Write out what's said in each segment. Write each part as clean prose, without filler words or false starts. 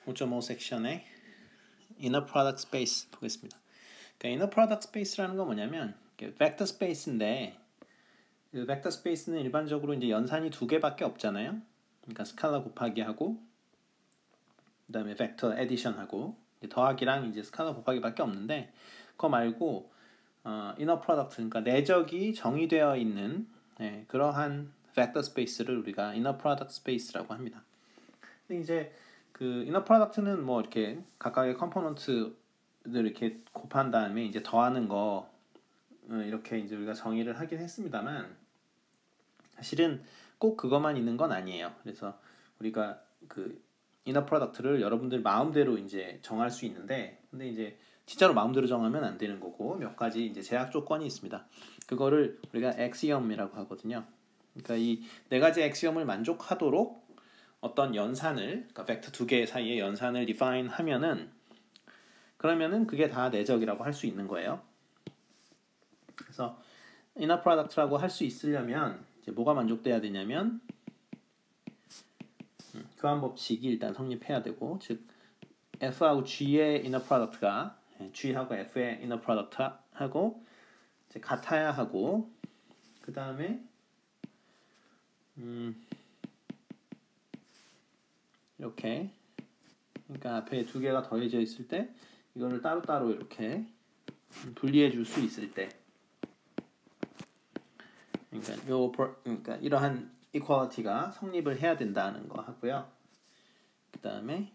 5.5 섹션의 inner product space 보겠습니다. 그러니까 inner product space라는 건 뭐냐면 벡터 스페이스인데 그 벡터 스페이스는 일반적으로 이제 연산이 두 개밖에 없잖아요. 그러니까 스칼라 곱하기 하고 그다음에 벡터 에디션 하고 더하기랑 이제 스칼라 곱하기밖에 없는데 그거 말고 inner product 그러니까 내적이 정의되어 있는 그러한 벡터 스페이스를 우리가 inner product space라고 합니다. 근데 이제 그 inner product는 뭐 이렇게 각각의 컴포넌트들 이렇게 곱한 다음에 이제 더하는 거 이렇게 이제 우리가 정의를 하긴 했습니다만 사실은 꼭 그것만 있는 건 아니에요. 그래서 우리가 그 inner product를 여러분들 마음대로 이제 정할 수 있는데 근데 이제 진짜로 마음대로 정하면 안 되는 거고 몇 가지 이제 제약 조건이 있습니다. 그거를 우리가 엑시엄이라고 하거든요. 그러니까 이 네 가지 엑시엄을 만족하도록 어떤 연산을 그러니까 벡터 두 개 사이의 연산을 define 하면은 그러면은 그게 다 내적이라고 할 수 있는 거예요. 그래서 inner product라고 할 수 있으려면 이제 뭐가 만족돼야 되냐면 교환 법칙이 일단 성립해야 되고 즉 F하고 G의 inner product가 G하고 F의 inner product하고 이제 같아야 하고 그 다음에 이렇게 그러니까 앞에 두 개가 더해져 있을 때 이거를 따로따로 이렇게 분리해 줄 수 있을 때 그러니까 이러한 이퀄리티가 성립을 해야 된다는 거 하고요. 그 다음에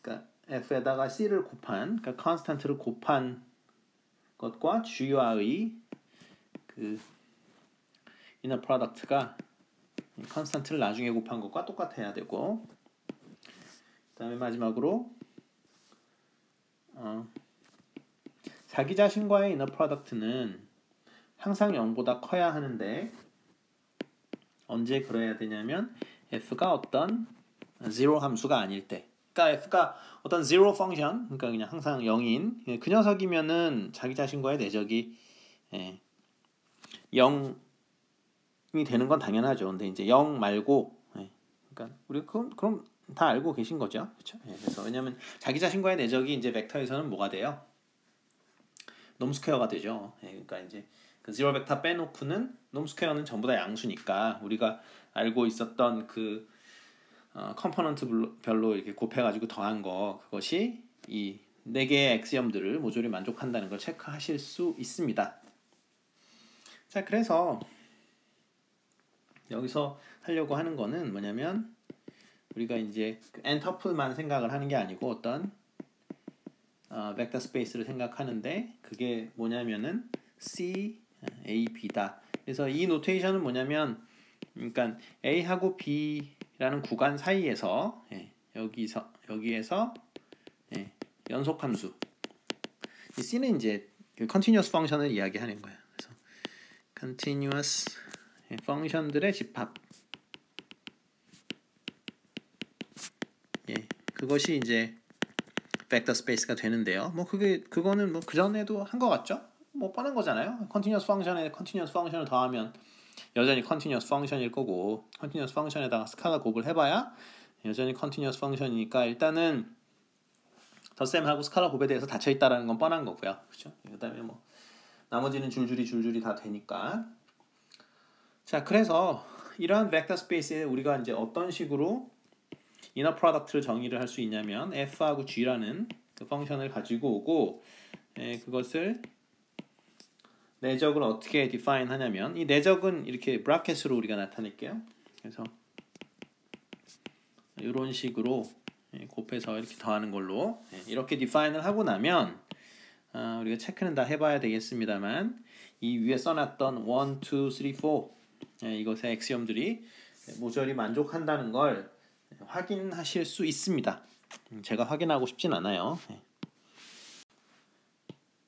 그러니까 F에다가 C를 곱한 그러니까 컨스탄트를 곱한 것과 G와의 그 inner product가 컨스탄트를 나중에 곱한 것과 똑같아야 되고 그 다음에 마지막으로 자기 자신과의 inner product는 항상 0보다 커야 하는데 언제 그래야 되냐면 F가 어떤 zero 함수가 아닐 때 그러니까 F가 어떤 zero 펑션 그러니까 그냥 항상 0인 그 녀석이면은 자기 자신과의 내적이 0이 되는 건 당연하죠. 근데 이제 0 말고 그러니까 우리 그럼 다 알고 계신 거죠. 그렇죠? 그래서 왜냐면 자기 자신과의 내적이 이제 벡터에서는 뭐가 돼요? 놈 스퀘어가 되죠. 그러니까 이제 그 제로 벡터 빼놓고는 놈 스퀘어는 전부 다 양수니까 우리가 알고 있었던 그 컴포넌트 별로 이렇게 곱해가지고 더한 거 그것이 이 네 개의 엑시엄들을 모조리 만족한다는 걸 체크하실 수 있습니다. 자, 그래서 여기서 하려고 하는 거는 뭐냐면 우리가 이제 그 엔터플만 생각을 하는 게 아니고 어떤 벡터 스페이스를 생각하는데 그게 뭐냐면은 C, A, B다. 그래서 이 노테이션은 뭐냐면 그러니까 A하고 B라는 구간 사이에서 여기에서 연속함수 이 C는 이제 그 continuous function을 이야기하는 거예요. 그래서 continuous 펑션들의 집합 그것이 이제 벡터 스페이스가 되는데요. 뭐 그거는 뭐 그 전에도 한 거 같죠? 뭐 뻔한 거잖아요. 컨티뉴어스 펑션에 컨티뉴어스 펑션을 더하면 여전히 컨티뉴어스 펑션일 거고 컨티뉴어스 펑션에다가 스칼라 곱을 해봐야 여전히 컨티뉴어스 펑션이니까 일단은 덧셈하고 스칼라 곱에 대해서 닫혀 있다라는 건 뻔한 거고요. 그렇죠? 그다음에 뭐 나머지는 줄줄이 다 되니까. 자, 그래서 이러한 벡터 스페이스에 우리가 이제 어떤 식으로 inner product를 정의를 할 수 있냐면 F하고 G라는 그 펑션을 가지고 오고 그것을 내적을 어떻게 define 하냐면 이 내적은 이렇게 브래켓으로 우리가 나타낼게요. 그래서 이런 식으로 곱해서 이렇게 더하는 걸로 이렇게 define을 하고 나면 우리가 체크는 다 해봐야 되겠습니다만 이 위에 써놨던 1, 2, 3, 4 이것의 엑시엄들이 모조리 만족한다는 걸 확인하실 수 있습니다. 제가 확인하고 싶진 않아요.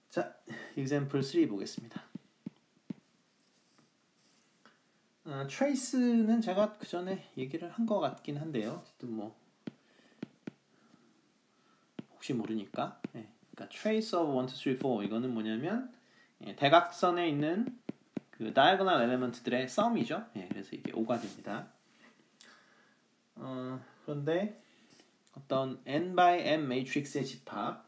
자, example 3 보겠습니다. trace는 제가 그 전에 얘기를 한 것 같긴 한데요. 어쨌든 뭐 혹시 모르니까. 그러니까 trace of 1, 2, 3, 4 이거는 뭐냐면 대각선에 있는 그 diagonal element들의 sum이죠. 그래서 이게 5가 됩니다. 그런데 어떤 n by m 매트릭스의 집합,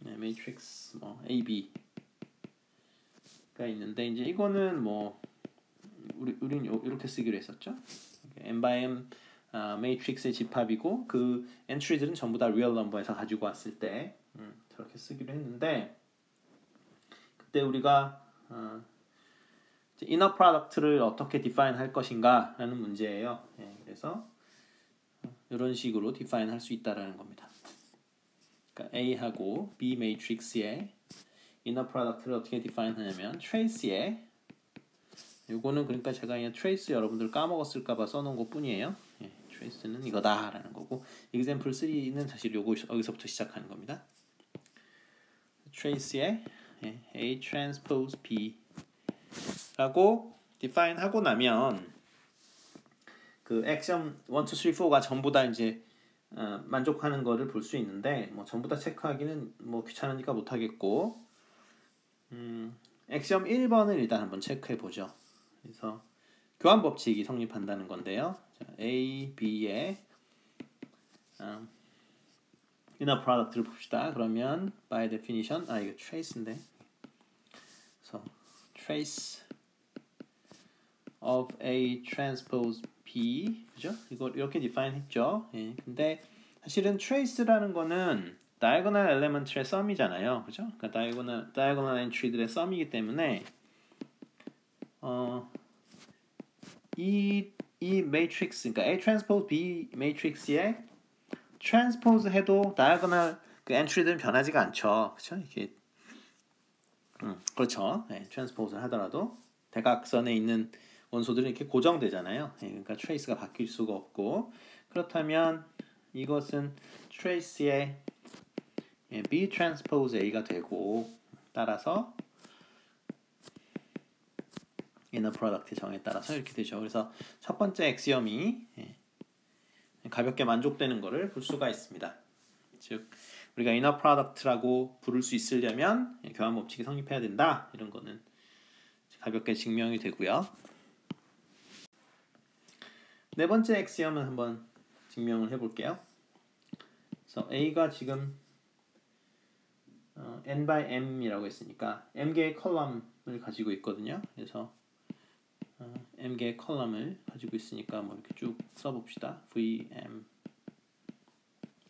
매트릭스 뭐 AB 가 있는데 이제 이거는 뭐 우린 이렇게 쓰기로 했었죠. n by m 매트릭스의 집합이고 그 엔트리들은 전부 다 리얼 넘버에서 가지고 왔을 때 저렇게 쓰기로 했는데 그때 우리가 이너 프로덕트를 어떻게 디파인 할 것인가 라는 문제예요. 그래서 이런 식으로 디파인 할 수 있다라는 겁니다. 그러니까 A하고 B 매트릭스의 이너 프로덕트를 어떻게 디파인 하냐면 트레이스의 요거는 그러니까 제가 그냥 트레이스 여러분들 까먹었을까봐 써놓은 것 뿐이에요. 트레이스는 이거다 라는 거고 example 3는 사실 요거 여기서부터 시작하는 겁니다. 트레이스의 A transpose B 라고 define 하고 나면 그 액션 1, 2, 3, 4가 전부 다 이제 만족하는 거를 볼 수 있는데 뭐 전부 다 체크하기는 뭐 귀찮으니까 못 하겠고 액션 1번을 일단 한번 체크해 보죠. 그래서 교환 법칙이 성립한다는 건데요. 자, A, B의 inner product를 봅시다. 그러면 by definition 이거 trace인데. 그래서 trace of A transpose B, 그죠? 이걸 이렇게 define 했죠. 근데 사실은 trace라는 거는 diagonal element의 썸이잖아요, 그죠? 그러니까 diagonal entry들의 썸이기 때문에 이 매트릭스, 그러니까 A transpose B 매트릭스에 transpose 해도 diagonal 그 entry들은 변하지가 않죠, 그죠? 이게 그렇죠. transpose 하더라도 대각선에 있는 원소들은 이렇게 고정되잖아요. 그러니까 trace가 바뀔 수가 없고 그렇다면 이것은 trace의 B transpose A가 되고 따라서 inner product의 정에 따라서 이렇게 되죠. 그래서 첫 번째 액시엄이 가볍게 만족되는 것을 볼 수가 있습니다. 즉 우리가 inner product라고 부를 수 있으려면 교환 법칙이 성립해야 된다. 이런 거는 가볍게 증명이 되고요. 네 번째 액시엄은 한번 증명을 해볼게요. 그래서 A가 지금 n by m이라고 했으니까 m개의 컬럼을 가지고 있거든요. 그래서 m개의 컬럼을 가지고 있으니까 뭐 이렇게 쭉 써봅시다. vm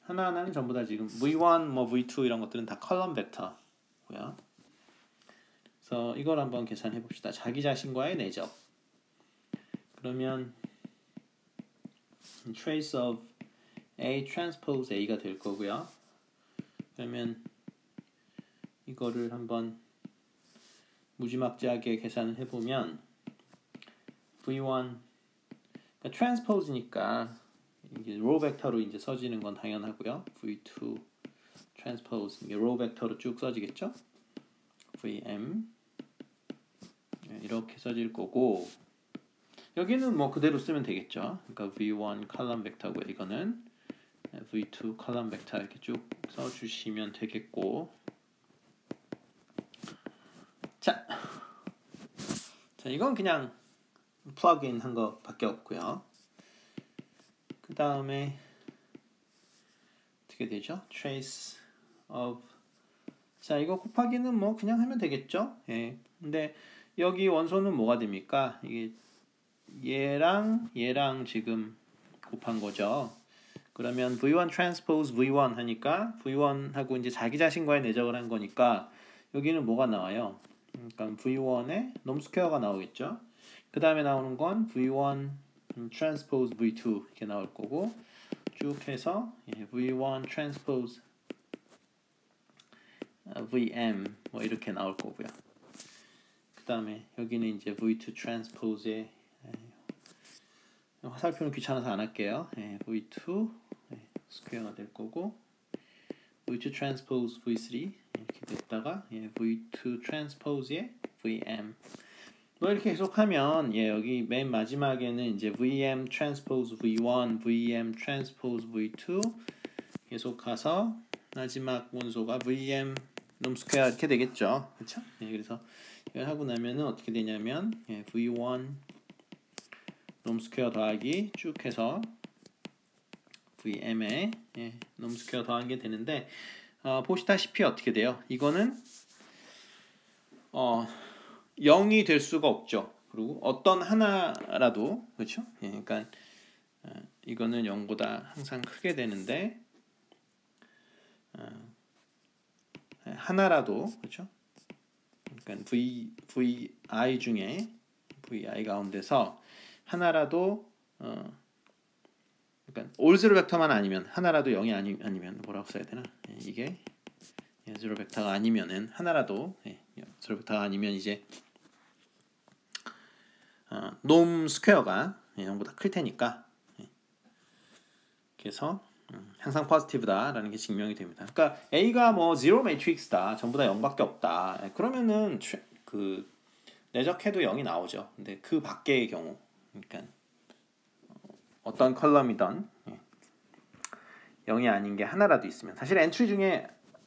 하나하나는 전부 다 지금 v1, 뭐 v2 이런 것들은 다 컬럼 벡터고요. 그래서 이걸 한번 계산해 봅시다. 자기 자신과의 내적. 그러면 trace of A transpose A가 될 거고요. 그러면 이거를 한번 무지막지하게 계산을 해보면 V1 그러니까 transpose니까 이게 row 벡터로 이제 써지는 건 당연하고요. V2 transpose 이게 row 벡터로 쭉 써지겠죠. VM 이렇게 써질 거고 여기는 뭐 그대로 쓰면 되겠죠. 그러니까 V1 컬럼 벡터고요. 이거는 V2 컬럼 벡터 이렇게 쭉 써주시면 되겠고 자 이건 그냥 플러그인 한 것밖에 없고요. 그 다음에 어떻게 되죠? trace of 자 이거 곱하기는 뭐 그냥 하면 되겠죠. 근데 여기 원소는 뭐가 됩니까? 이게 얘랑 지금 곱한 거죠. 그러면 V1 transpose V1 하니까 V1하고 이제 자기 자신과의 내적을 한 거니까 여기는 뭐가 나와요? 그러니까 V1의 놈 스퀘어가 나오겠죠. 그 다음에 나오는 건 V1 transpose V2 이렇게 나올 거고 쭉 해서 V1 transpose VM 뭐 이렇게 나올 거고요. 그 다음에 여기는 이제 V2 transpose의 화살표는 귀찮아서 안 할게요. V2 스퀘어가 될 거고 V2 transpose V3 이렇게 됐다가 V2 transpose의 VM 뭐 이렇게 계속하면 여기 맨 마지막에는 이제 VM transpose V1, VM transpose V2 계속 가서 마지막 원소가 VM 놈 스퀘어 이렇게 되겠죠. 그렇죠? 그래서 이걸 하고 나면은 어떻게 되냐면 V1 놈 스퀘어 더하기 쭉 해서 VM에 놈 스퀘어 더한 게 되는데 보시다시피 어떻게 돼요? 이거는 0이 될 수가 없죠. 그리고 어떤 하나라도 그렇죠? 그러니까 이거는 0보다 항상 크게 되는데 하나라도 그렇죠? 그러니까 VI 중에 VI 가운데서 하나라도 그러니까 올 제로 벡터만 아니면 하나라도 0이 아니면 뭐라고 써야 되나? 이게 제로 벡터가 아니면은 하나라도 제로 벡터가 아니면 이제 놈 스퀘어가 0보다 클 테니까 그래서 항상 포지티브다라는 게 증명이 됩니다. 그러니까 A가 뭐 제로 매트릭스다, 전부 다 0밖에 없다. 그러면은 그 내적해도 0이 나오죠. 근데 그 밖의 경우, 그러니까 어떤 컬럼이든 0이 아닌 게 하나라도 있으면, 사실 엔트리 중에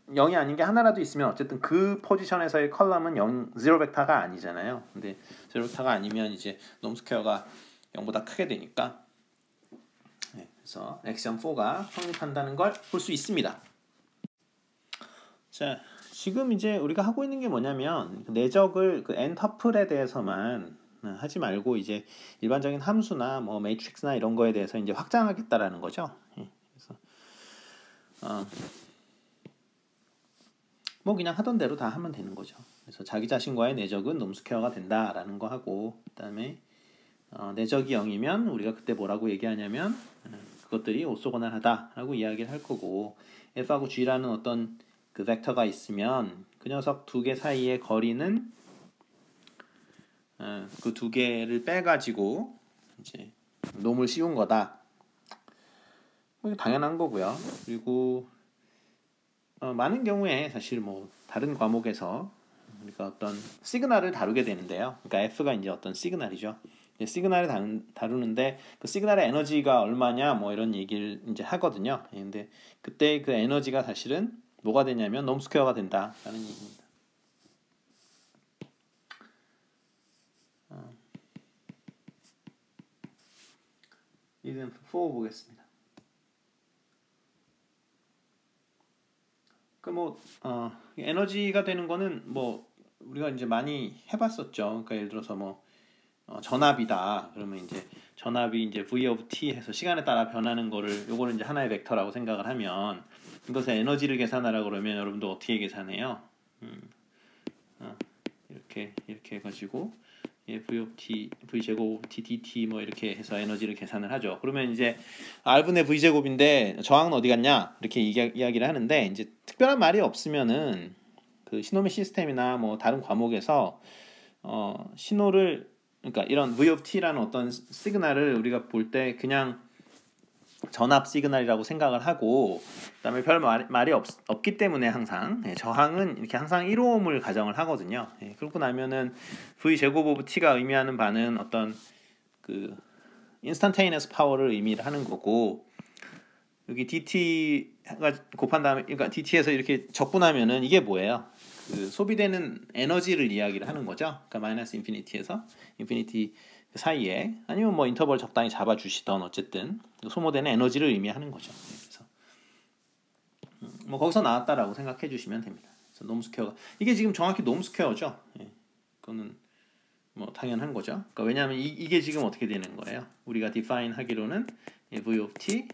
0이 아닌 게 하나라도 있으면 어쨌든 그 포지션에서의 컬럼은 제로 벡터가 아니잖아요. 근데 제로 벡터가 아니면 이제 놈 스퀘어가 0보다 크게 되니까 그래서 액션 4가 성립한다는 걸 볼 수 있습니다. 자, 지금 이제 우리가 하고 있는 게 뭐냐면 내적을 그 n 터플에 대해서만 하지 말고 이제 일반적인 함수나 뭐 매트릭스나 이런 거에 대해서 이제 확장하겠다라는 거죠. 그래서 뭐 그냥 하던 대로 다 하면 되는 거죠. 그래서 자기 자신과의 내적은 놈 스퀘어가 된다라는 거 하고, 그다음에 내적이 0이면 우리가 그때 뭐라고 얘기하냐면 그것들이 오소고날하다라고 이야기를 할 거고, F하고 G라는 어떤 그 벡터가 있으면 그 녀석 두 개 사이의 거리는 그 두 개를 빼가지고 이제 놈을 씌운 거다. 당연한 거고요. 그리고 많은 경우에 사실 뭐 다른 과목에서 우리가 어떤 시그널을 다루게 되는데요. 그러니까 F가 이제 어떤 시그널이죠. 시그널을 다루는데 그 시그널의 에너지가 얼마냐 뭐 이런 얘기를 이제 하거든요. 근데 그때 그 에너지가 사실은 뭐가 되냐면 놈 스퀘어가 된다라는 얘기입니다. example 4 보겠습니다. 그 뭐 에너지가 되는 거는 뭐 우리가 이제 많이 해봤었죠. 그러니까 예를 들어서 뭐 전압이다. 그러면 이제 전압이 이제 v of t 해서 시간에 따라 변하는 거를 요거를 이제 하나의 벡터라고 생각을 하면 이것의 에너지를 계산하라고 그러면 여러분도 어떻게 계산해요? 이렇게 해가지고 v of t v 제곱 t dt 뭐 이렇게 해서 에너지를 계산을 하죠. 그러면 이제 r분의 v 제곱인데 저항은 어디 갔냐 이렇게 이야기를 하는데, 이제 특별한 말이 없으면은 그 신호미 시스템이나 뭐 다른 과목에서 신호를, 그러니까 이런 v of t라는 어떤 시그널을 우리가 볼 때 그냥 전압 시그널이라고 생각을 하고, 그다음에 별 말이 없기 때문에 항상 저항은 이렇게 항상 1ohm을 가정을 하거든요. 그러고 나면은 v 제곱 오브 t가 의미하는 바는 어떤 그 인스턴테이너스 파워를 의미를 하는 거고, 여기 dt가 곱한 다음에, 그러니까 dt에서 이렇게 적분하면은 이게 뭐예요? 그 소비되는 에너지를 이야기를 하는 거죠. 그러니까 마이너스 인피니티에서 인피니티 사이에, 아니면 뭐 인터벌 적당히 잡아주시던 어쨌든 소모되는 에너지를 의미하는 거죠. 그래서 뭐 거기서 나왔다라고 생각해 주시면 됩니다. 그래서 놈 스퀘어가 이게 지금 정확히 놈 스퀘어죠. 그거는 뭐 당연한 거죠. 그러니까 왜냐하면 이게 지금 어떻게 되는 거예요? 우리가 define 하기로는 v of t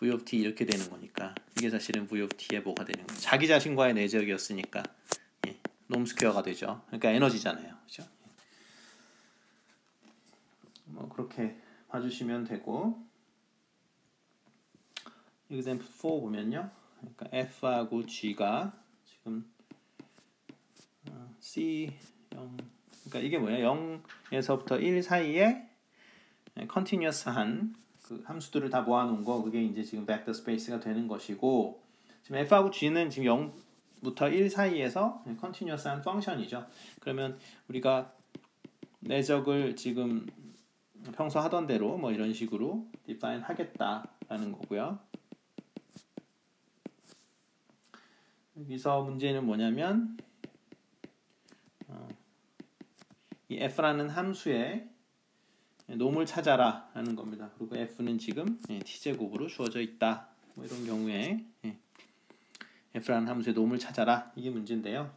v of t 이렇게 되는 거니까 이게 사실은 v of t의 뭐가 되는 거예요? 자기 자신과의 내적이었으니까 놈 스퀘어가 되죠. 그러니까 에너지잖아요. 그렇죠? 뭐 그렇게 봐주시면 되고, example 4 보면요, 그러니까 F하고 G가 지금 C 0, 그러니까 이게 뭐예요? 0에서부터 1 사이에 continuous한 그 함수들을 다 모아놓은 거, 그게 이제 지금 벡터 스페이스가 되는 것이고, 지금 F하고 G는 지금 0부터 1 사이에서 continuous한 펑션이죠. 그러면 우리가 내적을 지금 평소 하던 대로 뭐 이런 식으로 define 하겠다라는 거고요. 여기서 문제는 뭐냐면 이 f라는 함수의 놈을 찾아라 하는 겁니다. 그리고 f는 지금 t제곱으로 주어져 있다. 뭐 이런 경우에 f라는 함수의 놈을 찾아라, 이게 문제인데요.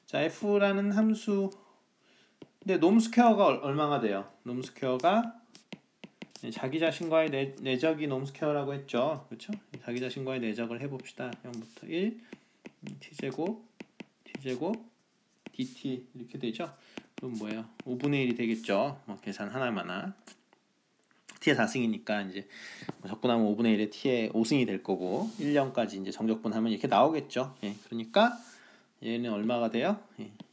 자, f라는 함수, 근데 놈 스퀘어가 얼마가 돼요? 놈 스퀘어가 자기 자신과의 내적이 놈 스퀘어라고 했죠. 그렇죠? 자기 자신과의 내적을 해봅시다. 0부터 1 t제곱 dt 이렇게 되죠. 그럼 뭐예요? 5분의 1이 되겠죠. 계산 하나마나 t의 4승이니까 이제 적분하면 5분의 1에 t의 5승이 될 거고 1년까지 이제 정적분하면 이렇게 나오겠죠. 그러니까 얘는 얼마가 돼요?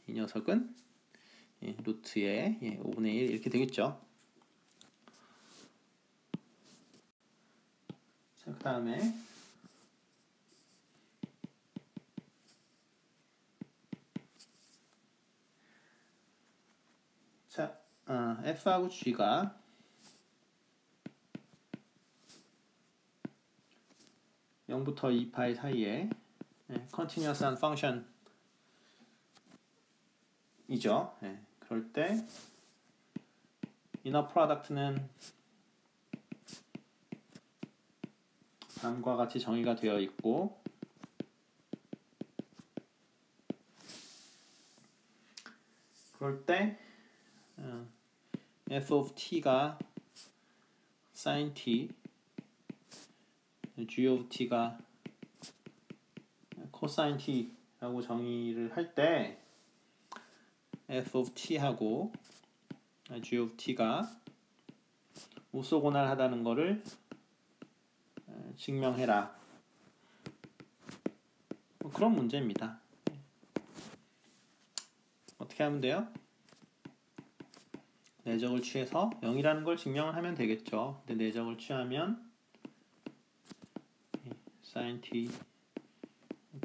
이 녀석은 루트의 5분의 1 이렇게 되겠죠. 자, 그 다음에 자, f하고 g가 0부터 2파이 사이에 컨티뉴어스한 펑션이죠. 그럴 때 이너 프로덕트는 다음과 같이 정의가 되어 있고, 그럴 때 f of t가 sin t, g of t가 cosine t라고 정의를 할 때 f of t하고 g of t가 오소고날하다는 거를 증명해라. 그런 문제입니다. 어떻게 하면 돼요? 내적을 취해서 0이라는 걸 증명을 하면 되겠죠. 근데 내적을 취하면 sin t,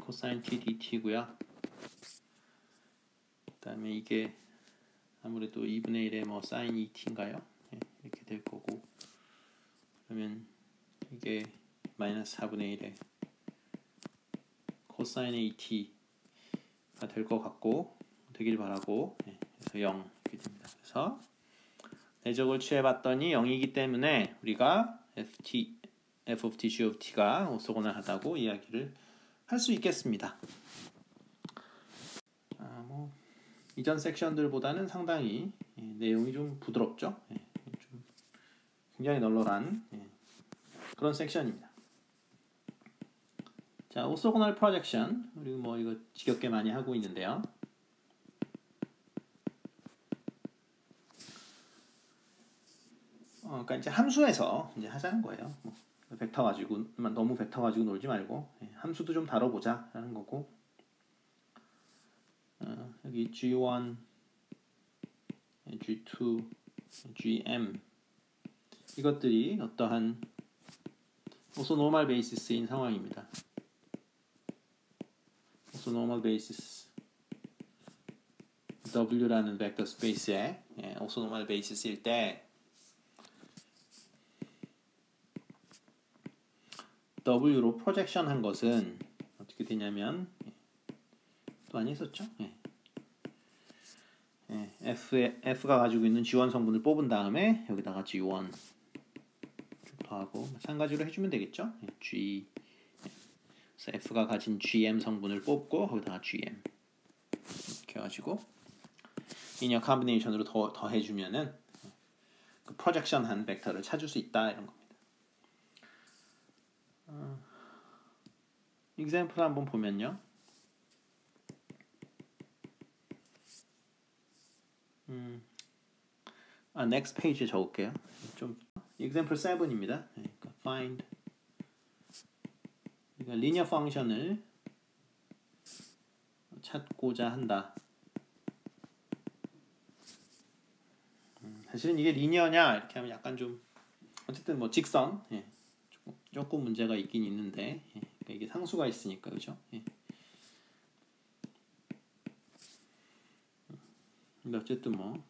cosine t dt고요. 그 다음에 이게 아무래도 2분의 1의 뭐 sin 2t인가요? 이렇게 될 거고, 그러면 이게 마이너스 4분의 1의 cosine 2t가 될 것 같고, 되길 바라고, 그래서 0 이렇게 됩니다. 그래서 내적을 취해봤더니 0이기 때문에 우리가 f of t, g of t가 오소고날하다고 이야기를 할 수 있겠습니다. 뭐 이전 섹션들보다는 상당히 내용이 좀 부드럽죠. 좀 굉장히 널널한 그런 섹션입니다. 자, 오소고날 프로젝션, 우리 뭐 이거 지겹게 많이 하고 있는데요. 그러니까 이제 함수에서 이제 하자는 거예요. 뭐 벡터 가지고만 너무 벡터 가지고 놀지 말고 함수도 좀 다뤄보자라는 거고. 여기 G1, G2, GM 이것들이 어떠한 오소노멀 베이시스인 상황입니다. 오소노멀 베이시스 W라는 벡터 스페이스의 오소노멀 베이시스일 때 W로 프로젝션 한 것은 어떻게 되냐면, 또 많이 했었죠? F가 가지고 있는 G1 성분을 뽑은 다음에 여기다가 G1 더하고 마찬가지로 해주면 되겠죠? G, 그래서 F가 가진 GM 성분을 뽑고 거기다가 GM 이렇게 해가지고 리니어 컴비네이션으로 더 해주면은 그 프로젝션한 벡터를 찾을 수 있다, 이런 겁니다. example 한번 보면요. next page에 적을게요. 좀 example 7입니다. 그러니까 find, 그러니까 리니어 펑션을 찾고자 한다. 사실은 이게 리니어냐 이렇게 하면 약간 좀 어쨌든 뭐 직선 조금 문제가 있긴 있는데, 그러니까 이게 상수가 있으니까, 그죠? 근데 어쨌든 뭐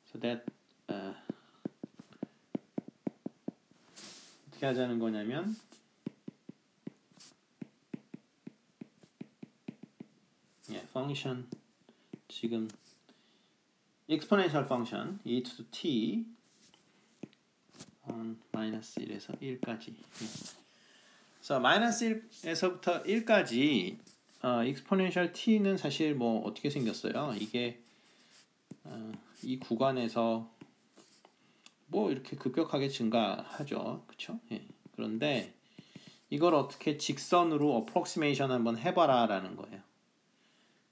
so that 어떻게 하자는 거냐면, 펑션 지금 exponential function e to the t 마이너스 1에서 1까지. 그래서 마이너스 1에서부터 1까지 exponential t는 사실 뭐 어떻게 생겼어요? 이게 이 구간에서 뭐 이렇게 급격하게 증가하죠, 그렇죠? 예. 그런데 이걸 어떻게 직선으로 approximation 한번 해봐라라는 거예요.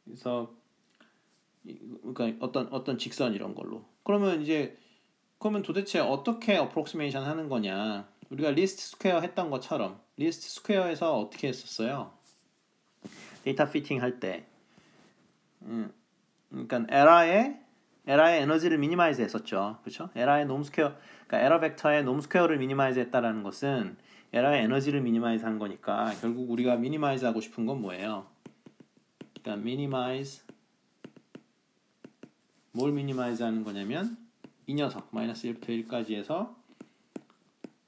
그래서 그러니까 어떤 직선 이런 걸로. 그러면 도대체 어떻게 approximation 하는 거냐? 우리가 리스트 스퀘어 했던 것처럼 리스트 스퀘어에서 어떻게 했었어요? 데이터 피팅 할 때, 그러니까 에러의 에너지를 미니마이즈 했었죠, 그렇죠? 에러의 놈 스퀘어, 그러니까 에러 벡터의 놈 스퀘어를 미니마이즈 했다라는 것은 에러의 에너지를 미니마이즈 한 거니까 결국 우리가 미니마이즈 하고 싶은 건 뭐예요? 그러니까 미니마이즈 뭘 미니마이즈 하는 거냐면 이 녀석 마이너스 1부터 1까지 해서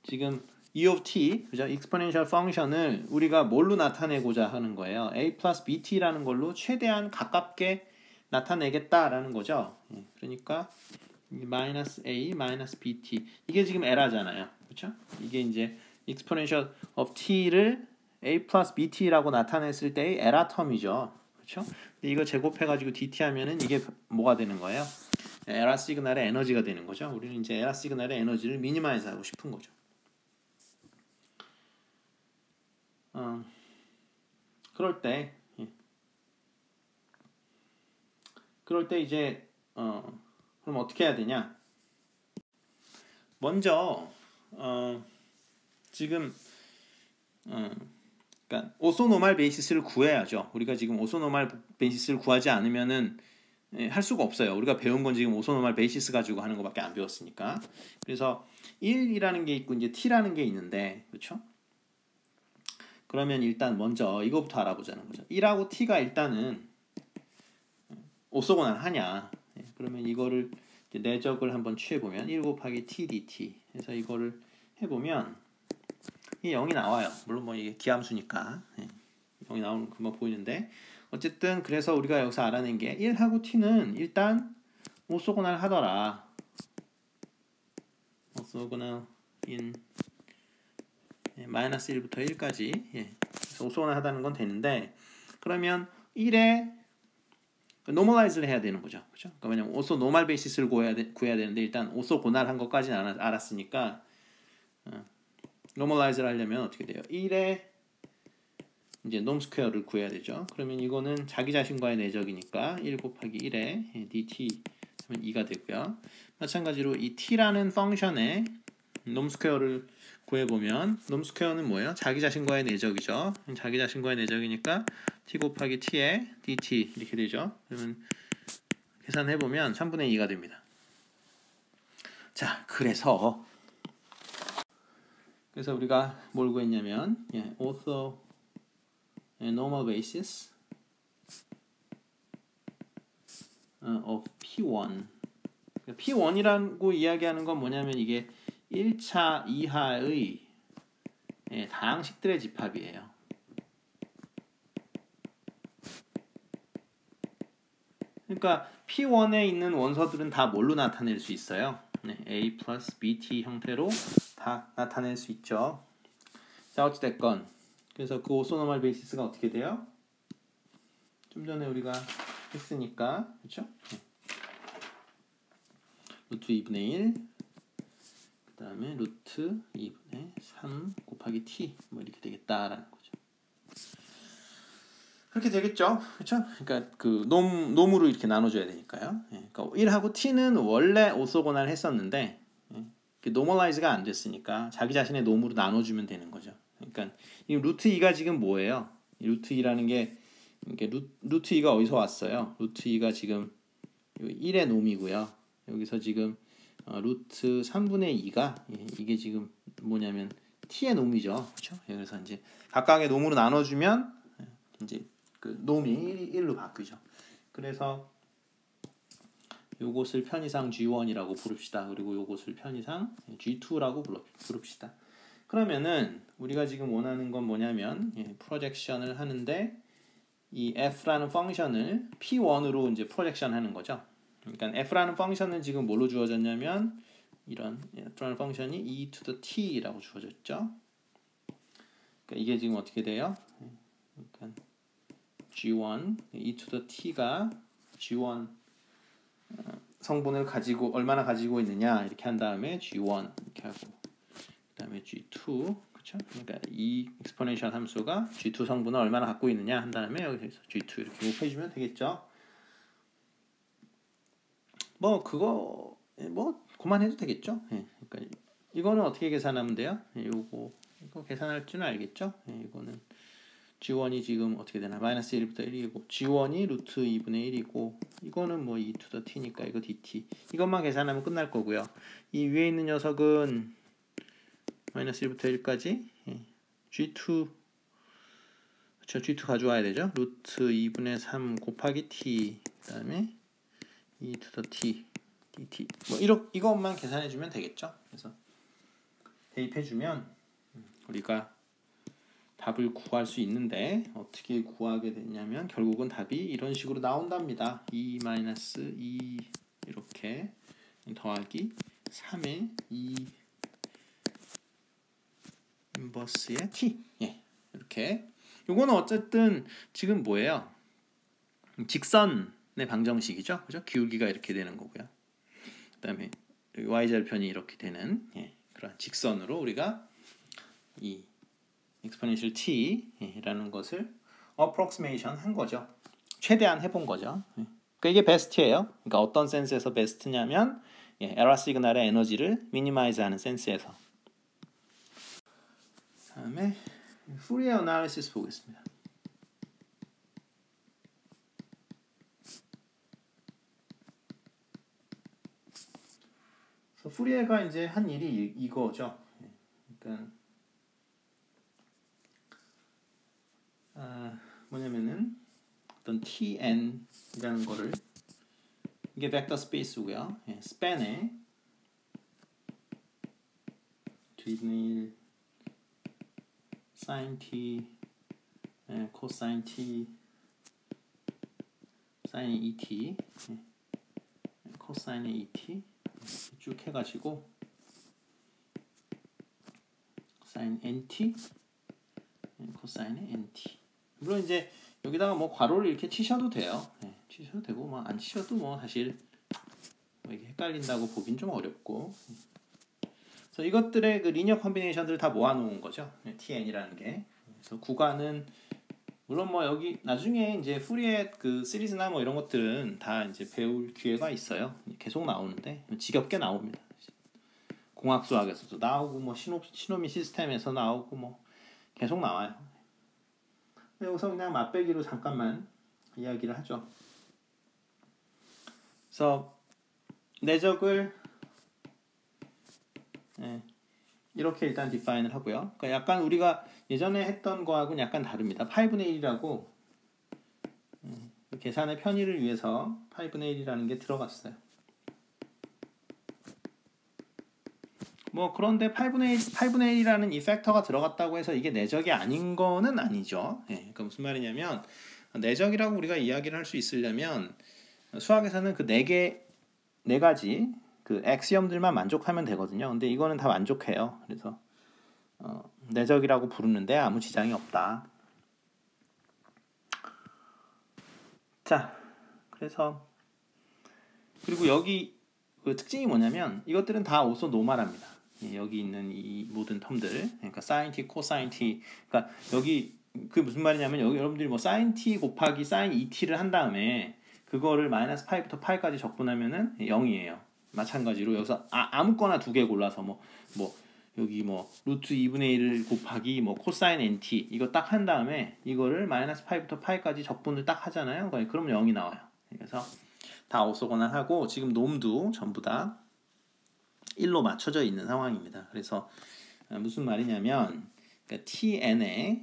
지금 e of t, 그죠? exponential function을 우리가 뭘로 나타내고자 하는 거예요? a plus bt라는 걸로 최대한 가깝게 나타내겠다라는 거죠. 그러니까 마이너스 a 마이너스 bt 이게 지금 에러잖아요, 그렇죠? 이게 이제 exponential of t를 a plus bt라고 나타냈을 때의 에러 텀이죠, 그렇죠? 근데 이거 제곱해가지고 dt 하면은 이게 뭐가 되는 거예요? 에러 시그널의 에너지가 되는 거죠. 우리는 이제 에러 시그널의 에너지를 미니마이즈 하고 싶은 거죠. 그럴 때 이제 그럼 어떻게 해야 되냐? 먼저 지금 그러니까 오소노말 베이시스를 구해야죠. 우리가 지금 오소노말 베이시스를 구하지 않으면은 할 수가 없어요. 우리가 배운 건 지금 오소노말 베이시스 가지고 하는 것밖에 안 배웠으니까. 그래서 1이라는 게 있고 이제 t라는 게 있는데, 그렇죠? 그러면 일단 먼저 이거부터 알아보자는 거죠. 1하고 t가 일단은 오소고난 하냐? 그러면 이거를 내적을 한번 취해보면 1 곱하기 t dt 해서 이거를 해보면 이게 0이 나와요. 물론 뭐 이게 기함수니까 0이 나오는 거 금방 보이는데 어쨌든 그래서 우리가 여기서 알아낸 게 1하고 t는 일단 오소고날 하더라. 오소고날 in 마이너스 1부터 1까지 그래서 오소고날 하다는 건 되는데 그러면 1에 노멀라이즈를 해야 되는 거죠. 그렇죠? 그러니까 왜냐면 오소 노멀 베이시스를 구해야 되는데 일단 오소고날 한 것까지는 알았으니까 노멀라이즈를 하려면 어떻게 돼요? 1에 이제 놈 스퀘어를 구해야 되죠. 그러면 이거는 자기 자신과의 내적이니까 1 곱하기 1에 dt 하면 2가 되고요. 마찬가지로 이 t라는 펑션의 놈 스퀘어를 구해보면 놈 스퀘어는 뭐예요? 자기 자신과의 내적이죠. 자기 자신과의 내적이니까 t 곱하기 t에 dt 이렇게 되죠. 그러면 계산해보면 3분의 2가 됩니다. 자, 그래서 우리가 뭘 구했냐면 ortho normal basis of P1 P1이라고 이야기하는 건 뭐냐면 이게 1차 이하의 다항식들의 집합이에요. 그러니까 P1에 있는 원소들은 다 뭘로 나타낼 수 있어요? A 플러스 BT 형태로 다 나타낼 수 있죠. 자, 어찌됐건 그래서 그 오소노멀 베이시스가 어떻게 돼요? 좀 전에 우리가 했으니까 그렇죠? 루트 2분의 1 그 다음에 루트 2분의 3 곱하기 t 뭐 이렇게 되겠다라는 거죠. 그렇게 되겠죠, 그렇죠? 그러니까 그 놈으로 이렇게 나눠줘야 되니까요. 그러니까 1하고 t는 원래 오소고날 했었는데 노멀라이즈가 안 됐으니까 자기 자신의 놈으로 나눠주면 되는 거죠. 그러니까 이 루트 2가 지금 뭐예요? 이 루트 2라는 게 이렇게 루트 2가 어디서 왔어요? 루트 2가 지금 1의 놈이고요. 여기서 지금 루트 3분의 2가 이게 지금 뭐냐면 t의 놈이죠, 그렇죠? 그래서 이제 각각의 놈으로 나눠주면 이제 그 놈이 1로 바뀌죠. 그래서 요것을 편의상 G1이라고 부릅시다. 그리고 요것을 편의상 G2라고 부릅시다. 그러면은 우리가 지금 원하는 건 뭐냐면 프로젝션을 하는데 이 f라는 펑션을 P1으로 이제 프로젝션 하는 거죠. 그러니까 f라는 펑션은 지금 뭘로 주어졌냐면 이런 f라는 펑션이 e to the t라고 주어졌죠. 그러니까 이게 지금 어떻게 돼요? 그러니까 g1 e to the t가 g1 성분을 가지고 얼마나 가지고 있느냐 이렇게 한 다음에 g1 이렇게 하고 그다음에 g2 그렇죠? 그러니까 이 exponential 함수가 g2 성분을 얼마나 갖고 있느냐 한 다음에 여기서 g2 이렇게 곱해 주면 되겠죠. 뭐 그거 뭐 그만해도 되겠죠. 예, 그러니까 이거는 어떻게 계산하면 돼요? 예, 이거 계산할 줄은 알겠죠? 예, 이거는 G1이 지금 어떻게 되나? 마이너스 1부터 1이고 G1이 루트 2분의 1이고 이거는 뭐 2 to the t니까 이거 dt 이것만 계산하면 끝날 거고요. 이 위에 있는 녀석은 마이너스 1부터 1까지 예, G2 그렇죠? G2 가져와야 되죠. 루트 2분의 3 곱하기 t 그 다음에 2 to the t dt 뭐 이것만 계산해주면 되겠죠. 그래서 대입해주면 우리가 답을 구할 수 있는데 어떻게 구하게 되냐면 결국은 답이 이런 식으로 나온답니다. 2-2 이렇게 더하기 3의 2 인버스의 t 예, 이렇게 요거는 어쨌든 지금 뭐예요? 직선의 방정식이죠. 그죠? 기울기가 이렇게 되는 거고요. 그 다음에 y절편이 이렇게 되는 예, 그런 직선으로 우리가 이 exponential t라는 것을 approximation 한 거죠. 최대한 해본 거죠. 그러니까 이게 베스트예요. 그러니까 어떤 센스에서 베스트냐면 에러 시그널의 에너지를 미니마이즈하는 센스에서. 다음에 Fourier analysis 보겠습니다. Fourier가 이제 한 일이 이거죠. 그러니까 뭐냐면은 어떤 tn이라는 거를 이게 벡터 스페이스고요. 예, 스팬에 2분의 1 sin t, 예, cosine t, sin et, 예, cosine et 쭉 해가지고 sin nt, 예, cosine nt. 물론 이제 여기다가 뭐 괄호를 이렇게 치셔도 돼요. 예, 치셔도 되고 뭐 안 치셔도 뭐 사실 뭐 이게 헷갈린다고 보긴 좀 어렵고. 그래서 이것들의 그 리니어 컨비네이션들을 다 모아놓은 거죠. tn이라는 게. 그래서 구간은 물론 뭐 여기 나중에 이제 후리의 그 시리즈나 뭐 이런 것들은 다 이제 배울 기회가 있어요. 계속 나오는데 지겹게 나옵니다. 공학 수학에서도 나오고 뭐 시노미 시스템에서 나오고 뭐 계속 나와요. 여기서 그냥 맛배기로 잠깐만 이야기를 하죠. 그래서 내적을 이렇게 일단 디파인을 하고요. 그러니까 약간 우리가 예전에 했던 거하고는 약간 다릅니다. 8분의 1이라고 계산의 편의를 위해서 8분의 1이라는 게 들어갔어요. 뭐 그런데 8분의 1이라는 이 팩터가 들어갔다고 해서 이게 내적이 아닌 거는 아니죠. 예, 그러니까 무슨 말이냐면 내적이라고 우리가 이야기를 할 수 있으려면 수학에서는 그 네 가지 그 액시엄들만 만족하면 되거든요. 근데 이거는 다 만족해요. 그래서 내적이라고 부르는데 아무 지장이 없다. 자, 그래서 그리고 여기 그 특징이 뭐냐면 이것들은 다 오소노멀합니다. 여기 있는 이 모든 텀들, 그러니까 sin t, cosine t, 그러니까 여기 그 무슨 말이냐면 여기 여러분들이 뭐 sin t 곱하기 sin 2t를 한 다음에 그거를 마이너스 파이부터 파이까지 적분하면은 0이에요. 마찬가지로 여기서 아무거나 두 개 골라서 뭐 여기 뭐 루트 2분의 1 곱하기 뭐 코사인 nt 이거 딱 한 다음에 이거를 마이너스 파이부터 파이까지 적분을 딱 하잖아요. 그럼 0이 나와요. 그래서 다 오소고난하고 지금 놈도 전부 다 1로 맞춰져 있는 상황입니다. 그래서 무슨 말이냐면 그러니까 tn의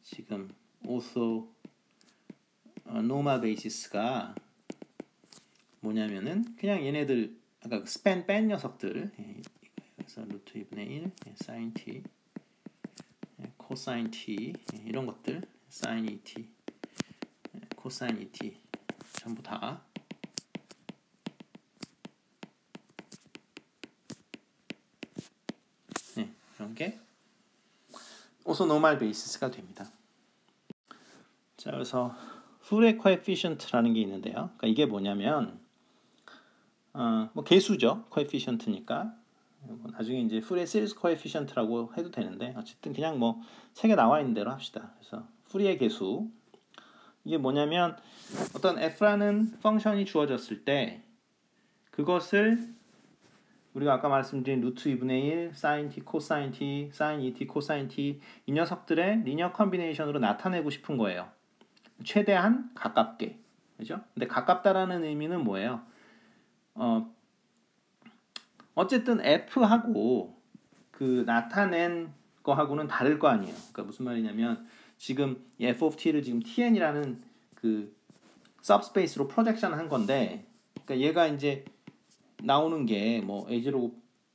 지금 오소 노멀 베이시스가 뭐냐면은 그냥 얘네들 아까 스팬 뺀 녀석들 그래서 루트 2분의 1 sin t 코사인 t 이런 것들 sin et 코사인 et 전부 다 게 오소노멀 베이시스가 됩니다. 자, 그래서 후레 코에피션트라는 게 있는데요. 그러니까 이게 뭐냐면 뭐 개수죠. 코에피션트니까 나중에 이제 후레 시리즈 코에피션트라고 해도 되는데 어쨌든 그냥 뭐 책에 나와 있는 대로 합시다. 그래서 후리의 개수 이게 뭐냐면 어떤 f라는 펑션이 주어졌을 때 그것을 우리가 아까 말씀드린 루트 2분의 1, sin t, cosine t, sin 2t, cosine t 이 녀석들의 리니어 컨비네이션으로 나타내고 싶은 거예요. 최대한 가깝게. 그죠? 근데 가깝다라는 의미는 뭐예요? 어쨌든 f하고 그 나타낸 거하고는 다를 거 아니에요. 그러니까 무슨 말이냐면 지금 이 f of t를 지금 tn이라는 그 subspace로 프로젝션 한 건데 그러니까 얘가 이제 나오는 게 뭐 a0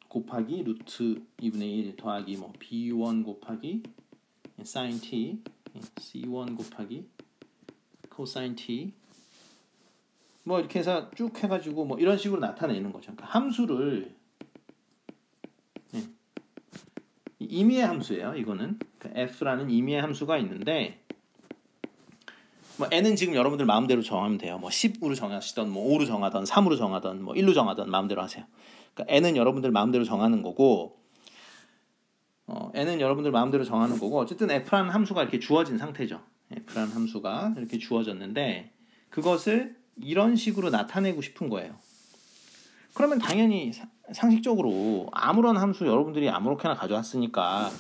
곱하기 루트 2분의 1 더하기 뭐 b1 곱하기 sin t c1 곱하기 cosine t 뭐 이렇게 해서 쭉 해가지고 뭐 이런 식으로 나타내는 거죠. 그러니까 함수를 임의의 함수예요. 이거는 그러니까 f라는 임의의 함수가 있는데 뭐 n은 지금 여러분들 마음대로 정하면 돼요. 뭐 10으로 정하시던 뭐 5로 정하던 3으로 정하던 뭐 1로 정하던 마음대로 하세요. 그러니까 n은 여러분들 마음대로 정하는 거고 n은 여러분들 마음대로 정하는 거고 어쨌든 f라는 함수가 이렇게 주어진 상태죠. f라는 함수가 이렇게 주어졌는데 그것을 이런 식으로 나타내고 싶은 거예요. 그러면 당연히 상식적으로 아무런 함수 여러분들이 아무렇게나 가져왔으니까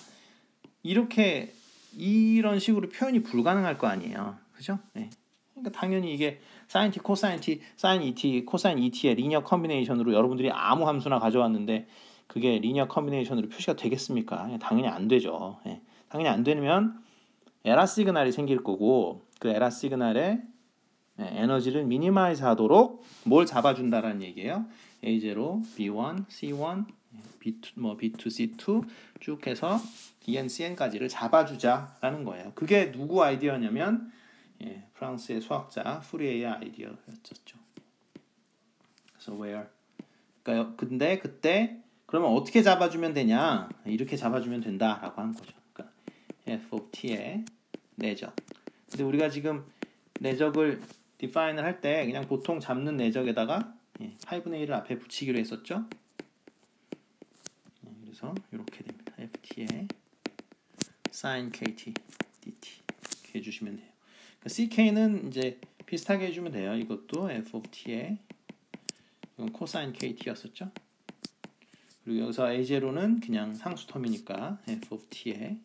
이렇게 이런 식으로 표현이 불가능할 거 아니에요. 그죠? 네. 그러니까 당연히 이게 sin t, cosine t, sin 2t, cosine 2t의 리니어 컨비네이션으로 여러분들이 아무 함수나 가져왔는데 그게 리니어 컨비네이션으로 표시가 되겠습니까? 당연히 안 되죠. 네. 당연히 안 되면 에러 시그널이 생길 거고 그 에러 시그널의 에너지를 미니마이즈 하도록 뭘 잡아준다라는 얘기예요. A0, B1, C1, B2, 뭐 B2, C2 쭉 해서 DN, CN까지를 잡아주자라는 거예요. 그게 누구 아이디어냐면 프랑스의 수학자 후리에의 아이디어였죠. 그래서 where 그러니까 근데 그때 그러면 어떻게 잡아주면 되냐? 이렇게 잡아주면 된다라고 한 거죠. 그러니까 f of t의 내적. 근데 우리가 지금 내적을 define을 할 때 그냥 보통 잡는 내적에다가 8분의 1을 앞에 붙이기로 했었죠. 그래서 이렇게 됩니다. ft의 sin kt dt 이렇게 해주시면 돼요. 그러니까 ck는 이제 비슷하게 해주면 돼요. 이것도 f of t의 이건 cosine kt였었죠. 그리고 여기서 a0는 그냥 상수텀이니까 f of t의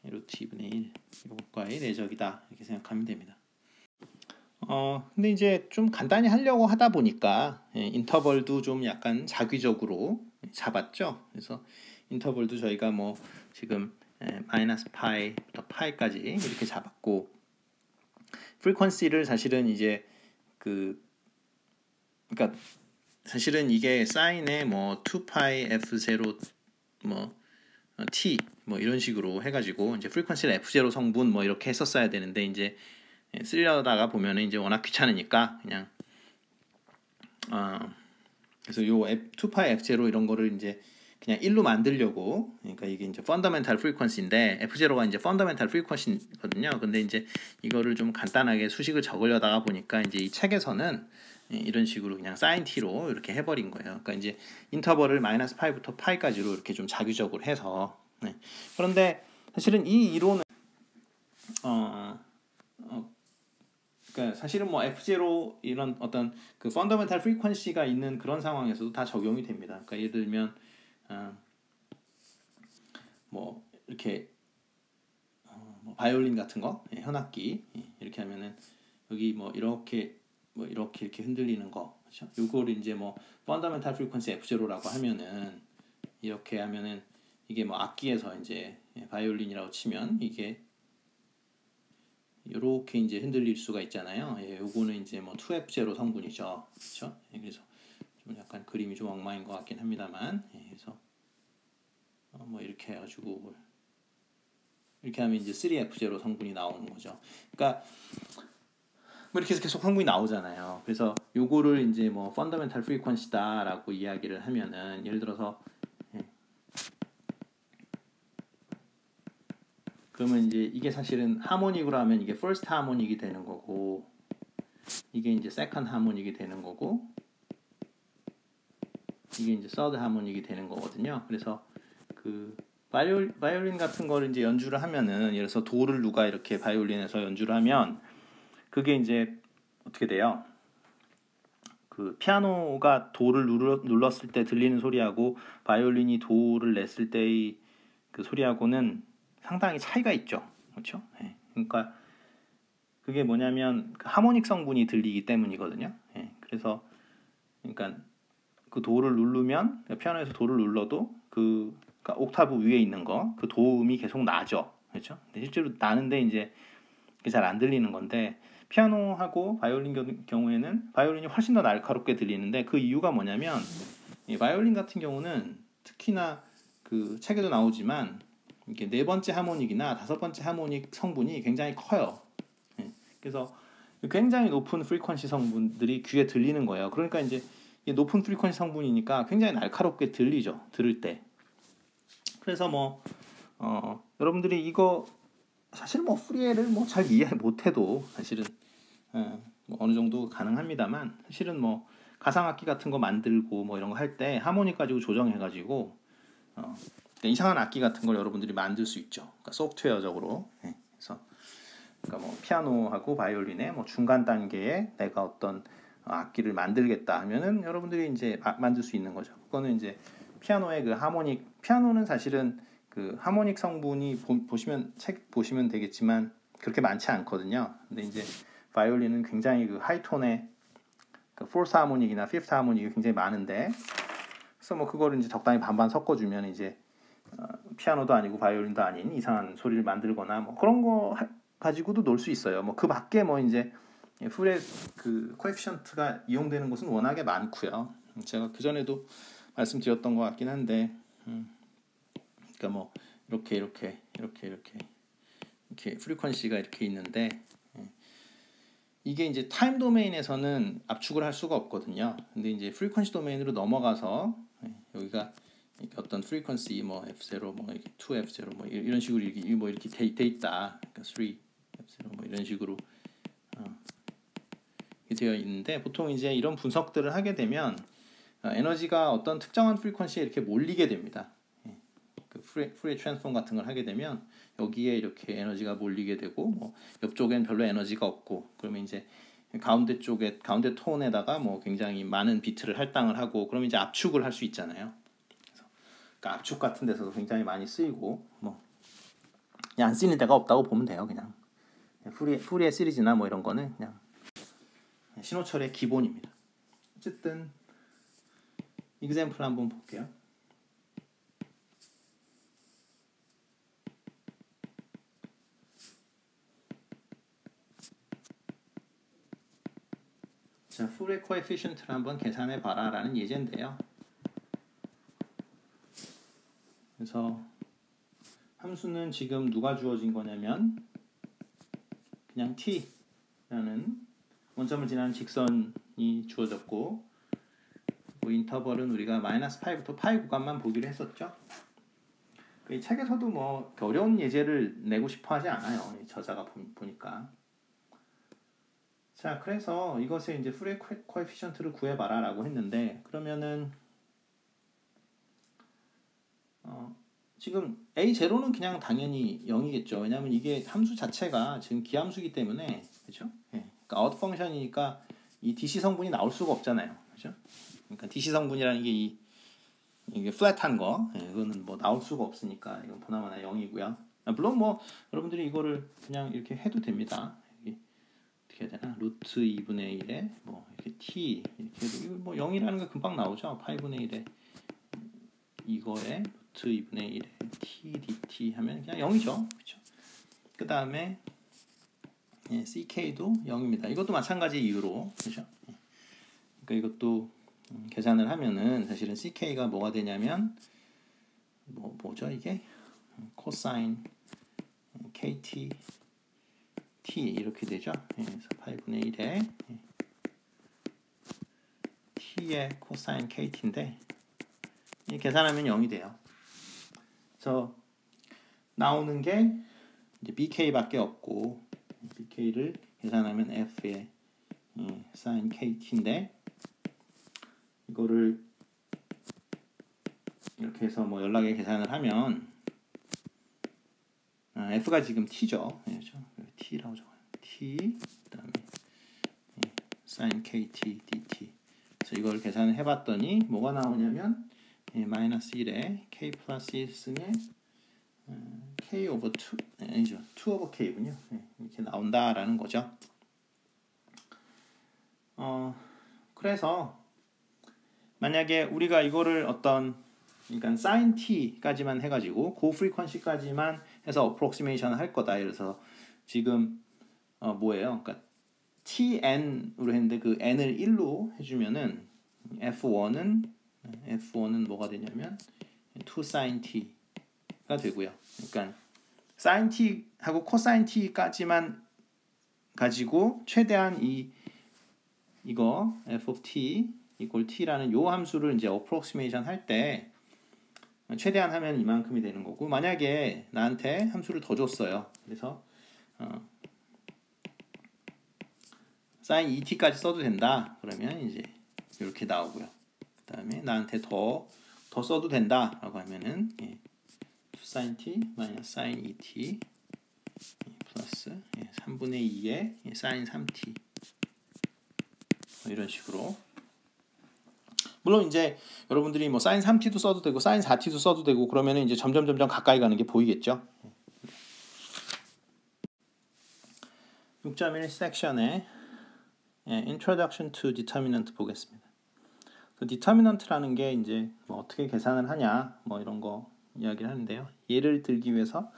루트 2분의 1 이것과의 내적이다 이렇게 생각하면 됩니다. 근데 이제 좀 간단히 하려고 하다 보니까 인터벌도 좀 약간 자기적으로 잡았죠. 그래서 인터벌도 저희가 뭐 지금 마이너스 파이부터 파이까지 이렇게 잡았고 프리퀀시를 사실은 이제 그러니까 사실은 이게 사인에 뭐 2파이 f0 뭐 t 뭐 이런 식으로 해가지고 이제 프리퀀시를 f0 성분 뭐 이렇게 했었어야 되는데 이제 쓰려다가 보면은 이제 워낙 귀찮으니까 그냥 그래서 요 2파이 f0 이런 거를 이제 그냥 1로 만들려고 그러니까 이게 이제 펀더멘탈 프리퀀시인데 f0가 이제 펀더멘탈 프리퀀시거든요. 근데 이제 이거를 좀 간단하게 수식을 적으려다가 보니까 이제 이 책에서는 이런 식으로 그냥 sin t로 이렇게 해버린 거예요. 그러니까 이제 인터벌을 마이너스 파이부터 파이까지로 이렇게 좀 자규적으로 해서 그런데 사실은 이 이론은 그러니까 사실은 뭐 F0 이런 어떤 그 펀더멘탈 프리퀀시가 있는 그런 상황에서도 다 적용이 됩니다. 그러니까 예를 들면 뭐 이렇게 뭐 바이올린 같은 거 현악기 이렇게 하면은 여기 뭐 이렇게 이렇게 흔들리는 거 그렇죠? 요거를 이제 뭐 펀더멘탈 프리퀀시 F0라고 하면은 이렇게 하면은 이게 뭐 악기에서 이제 바이올린이라고 치면 이게 이렇게 이제 흔들릴 수가 있잖아요. 요거는 이제 뭐 2F0 성분이죠. 그렇죠? 그래서 좀 약간 그림이 좀 엉망인 것 같긴 합니다만 그래서 뭐 이렇게 해가지고 이렇게 하면 이제 3F0 성분이 나오는 거죠. 그러니까 뭐 이렇게 해서 계속 성분이 나오잖아요. 그래서 요거를 이제 뭐 펀더멘탈 프리퀀시다라고 이야기를 하면은 예를 들어서 그러면 이제 이게 사실은 하모닉으로 하면 이게 first 하모닉이 되는 거고, 이게 이제 second 하모닉이 되는 거고, 이게 이제 third 하모닉이 되는 거거든요. 그래서 그 바이올린 같은 거를 이제 연주를 하면은, 예를 들어서 도를 누가 이렇게 바이올린에서 연주를 하면 그게 이제 어떻게 돼요? 그 피아노가 도를 눌렀을 때 들리는 소리하고 바이올린이 도를 냈을 때의 그 소리하고는 상당히 차이가 있죠. 그렇죠? 예. 그러니까 그게 뭐냐면 그 하모닉 성분이 들리기 때문이거든요. 예. 그래서 그러니까 그 도를 누르면, 피아노에서 도를 눌러도 그러니까 옥타브 위에 있는 거, 그 도음이 계속 나죠. 그렇죠? 근데 실제로 나는데 이제 잘 안 들리는 건데, 피아노하고 바이올린 경우에는 바이올린이 훨씬 더 날카롭게 들리는데, 그 이유가 뭐냐면 이 바이올린 같은 경우는 특히나 그 책에도 나오지만 이게 네 번째 하모닉이나 다섯 번째 하모닉 성분이 굉장히 커요. 그래서 굉장히 높은 프리퀀시 성분들이 귀에 들리는 거예요. 그러니까 이제 높은 프리퀀시 성분이니까 굉장히 날카롭게 들리죠. 들을 때. 그래서 뭐 여러분들이 이거 사실 뭐 프리에를 뭐 잘 이해 못해도 사실은 뭐 어느 정도 가능합니다만, 사실은 뭐 가상악기 같은 거 만들고 뭐 이런 거 할 때 하모닉 가지고 조정해가지고 이상한 악기 같은 걸 여러분들이 만들 수 있죠. 그러니까 소프트웨어적으로. 그래서 그러니까 뭐 피아노하고 바이올린의 뭐 중간 단계에 내가 어떤 악기를 만들겠다 하면은 여러분들이 이제 만들 수 있는 거죠. 그거는 이제 피아노의 그 하모닉, 피아노는 사실은 그 하모닉 성분이 보시면 책 보시면 되겠지만 그렇게 많지 않거든요. 근데 이제 바이올린은 굉장히 그 하이톤의 그 포스 하모닉이나 피프트 하모닉이 굉장히 많은데, 그래서 뭐 그거를 이제 적당히 반반 섞어주면 이제 피아노도 아니고 바이올린도 아닌 이상한 소리를 만들거나 뭐 그런 거 가지고도 놀 수 있어요. 뭐 그 밖에 뭐 이제 풀의 그 코에피션트가 이용되는 곳은 워낙에 많고요. 제가 그 전에도 말씀드렸던 것 같긴 한데, 그러니까 뭐 이렇게 프리퀀시가 이렇게 있는데, 이게 이제 타임 도메인에서는 압축을 할 수가 없거든요. 근데 이제 프리퀀시 도메인으로 넘어가서 여기가 어떤 프리퀀시 뭐 F0 뭐 2F0 뭐 이런 식으로 이렇게 돼 있다. 그러니까 3F0 뭐 이런 식으로 되어 있는데, 보통 이제 이런 분석들을 하게 되면 에너지가 어떤 특정한 프리퀀시에 이렇게 몰리게 됩니다. 그 프리에 트랜스폼 같은 걸 하게 되면 여기에 이렇게 에너지가 몰리게 되고, 뭐 옆쪽엔 별로 에너지가 없고, 그러면 이제 가운데 가운데 톤에다가 뭐 굉장히 많은 비트를 할당을 하고, 그러면 이제 압축을 할 수 있잖아요. 그래서 그러니까 압축 같은 데서도 굉장히 많이 쓰이고, 뭐 그냥 안 쓰이는 데가 없다고 보면 돼요. 그냥 프리의 시리즈나 뭐 이런 거는 그냥 신호철의 기본입니다. 어쨌든 이그젬플 한번 볼게요. 자, 풀의 코에피션트를 한번 계산해 봐라 라는 예제인데요. 그래서 함수는 지금 누가 주어진 거냐면 그냥 t라는 원점을 지나는 직선이 주어졌고, 그 인터벌은 우리가 마이너스 파이부터 파이 구간만 보기로 했었죠. 이 책에서도 뭐 어려운 예제를 내고 싶어 하지 않아요. 이 저자가 보니까. 자, 그래서 이것의 이제 풀의 코에피션트를 구해봐라 라고 했는데, 그러면은 지금 A0는 그냥 당연히 0이겠죠. 왜냐하면 이게 함수 자체가 지금 기함수이기 때문에, 그렇죠? 예. 그러니까 아웃 펑션이니까 이 DC 성분이 나올 수가 없잖아요. 그렇죠? 그러니까 DC 성분이라는 게 이게 플랫한 거, 예, 이거는 뭐 나올 수가 없으니까 이건 보나마나 0이고요. 물론 뭐 여러분들이 이거를 그냥 이렇게 해도 됩니다. 어떻게 해야 되나? 루트 2분의 1에 뭐 이렇게 t 이렇게 해도 이거 뭐 0이라는 게 금방 나오죠. 8분의 1에 이거에 루트 2분의 1에 t dt 하면 그냥 0이죠. 그렇죠? 그 다음에 ck도 0입니다. 이것도 마찬가지 이유로, 그렇죠? 그러니까 이것도 계산을 하면은 사실은 ck가 뭐가 되냐면 뭐죠 이게? 코사인 kt t 이렇게 되죠. 그래서 8분의 1에 t의 코사인 kt인데 이 계산하면 0이 돼요. 그래서 나오는 게 이제 bk밖에 없고 bk를 계산하면 f의 sin kt인데 이거를 이렇게 해서 뭐 연락에 계산을 하면 f가 지금 t죠. 그렇죠? t라고 적어요. t 그다음에 sin kt dt. 그래서 이걸 계산을 해봤더니 뭐가 나오냐면 마이너스 1에 k 플러스 1승에 k 오버 2 아니죠. 2 오버 k군요. 이렇게 나온다라는 거죠. 그래서 만약에 우리가 이거를 어떤 그러니까 sin t까지만 해가지고 고 프리퀀시까지만 해서 어프록시메이션 할 거다. 그래서 지금 뭐예요? 그러니까 tn으로 했는데 그 n을 1로 해주면은 f1은 뭐가 되냐면 2 sin t가 되고요. 그러니까 sin t하고 cosine t까지만 가지고 최대한 이거 f of t 이꼴 t라는 요 함수를 이제 어프록시메이션 할 때 최대한 하면 이만큼이 되는 거고 만약에 나한테 함수를 더 줬어요. 그래서 sin 2t까지 써도 된다. 그러면 이제 이렇게 나오고요. 그 다음에 나한테 더 써도 된다라고 하면은 2 sin t 마이너스 sin 2t 플러스 3분의 2의 sin 3t 이런 식으로. 물론 이제 여러분들이 뭐 sin 3t도 써도 되고 sin 4t도 써도 되고 그러면 이제 점점 가까이 가는 게 보이겠죠. 6.1 섹션에 Introduction to Determinant 보겠습니다. 그 Determinant라는 게 이제 뭐 어떻게 계산을 하냐 뭐 이런 거 이야기를 하는데요. 예를 들기 위해서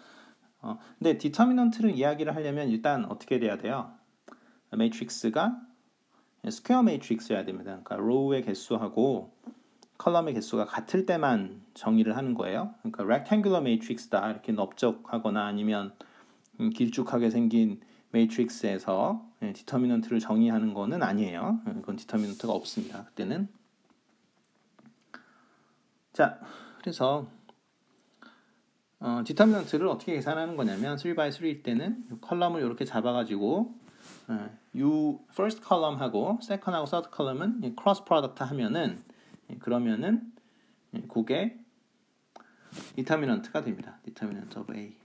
근데 Determinant를 이야기를 하려면 일단 어떻게 돼야 돼요? 매트릭스가 스퀘어 매트릭스여야 됩니다. 그러니까 로우의 개수하고 컬럼의 개수가 같을 때만 정의를 하는 거예요. 그러니까 rectangular matrix다 이렇게 넓적하거나 아니면 길쭉하게 생긴 매트릭스에서 디터미넌트를 정의하는 거는 아니에요. 그건 디터미넌트가 없습니다. 그때는. 자, 그래서 디터미넌트를 어떻게 계산하는 거냐면 3x3일 때는 컬럼을 이렇게 잡아가지고 first column하고 second하고 third column은 cross product 하면은 그러면은 그게 디터미넌트가 됩니다. determinant of A.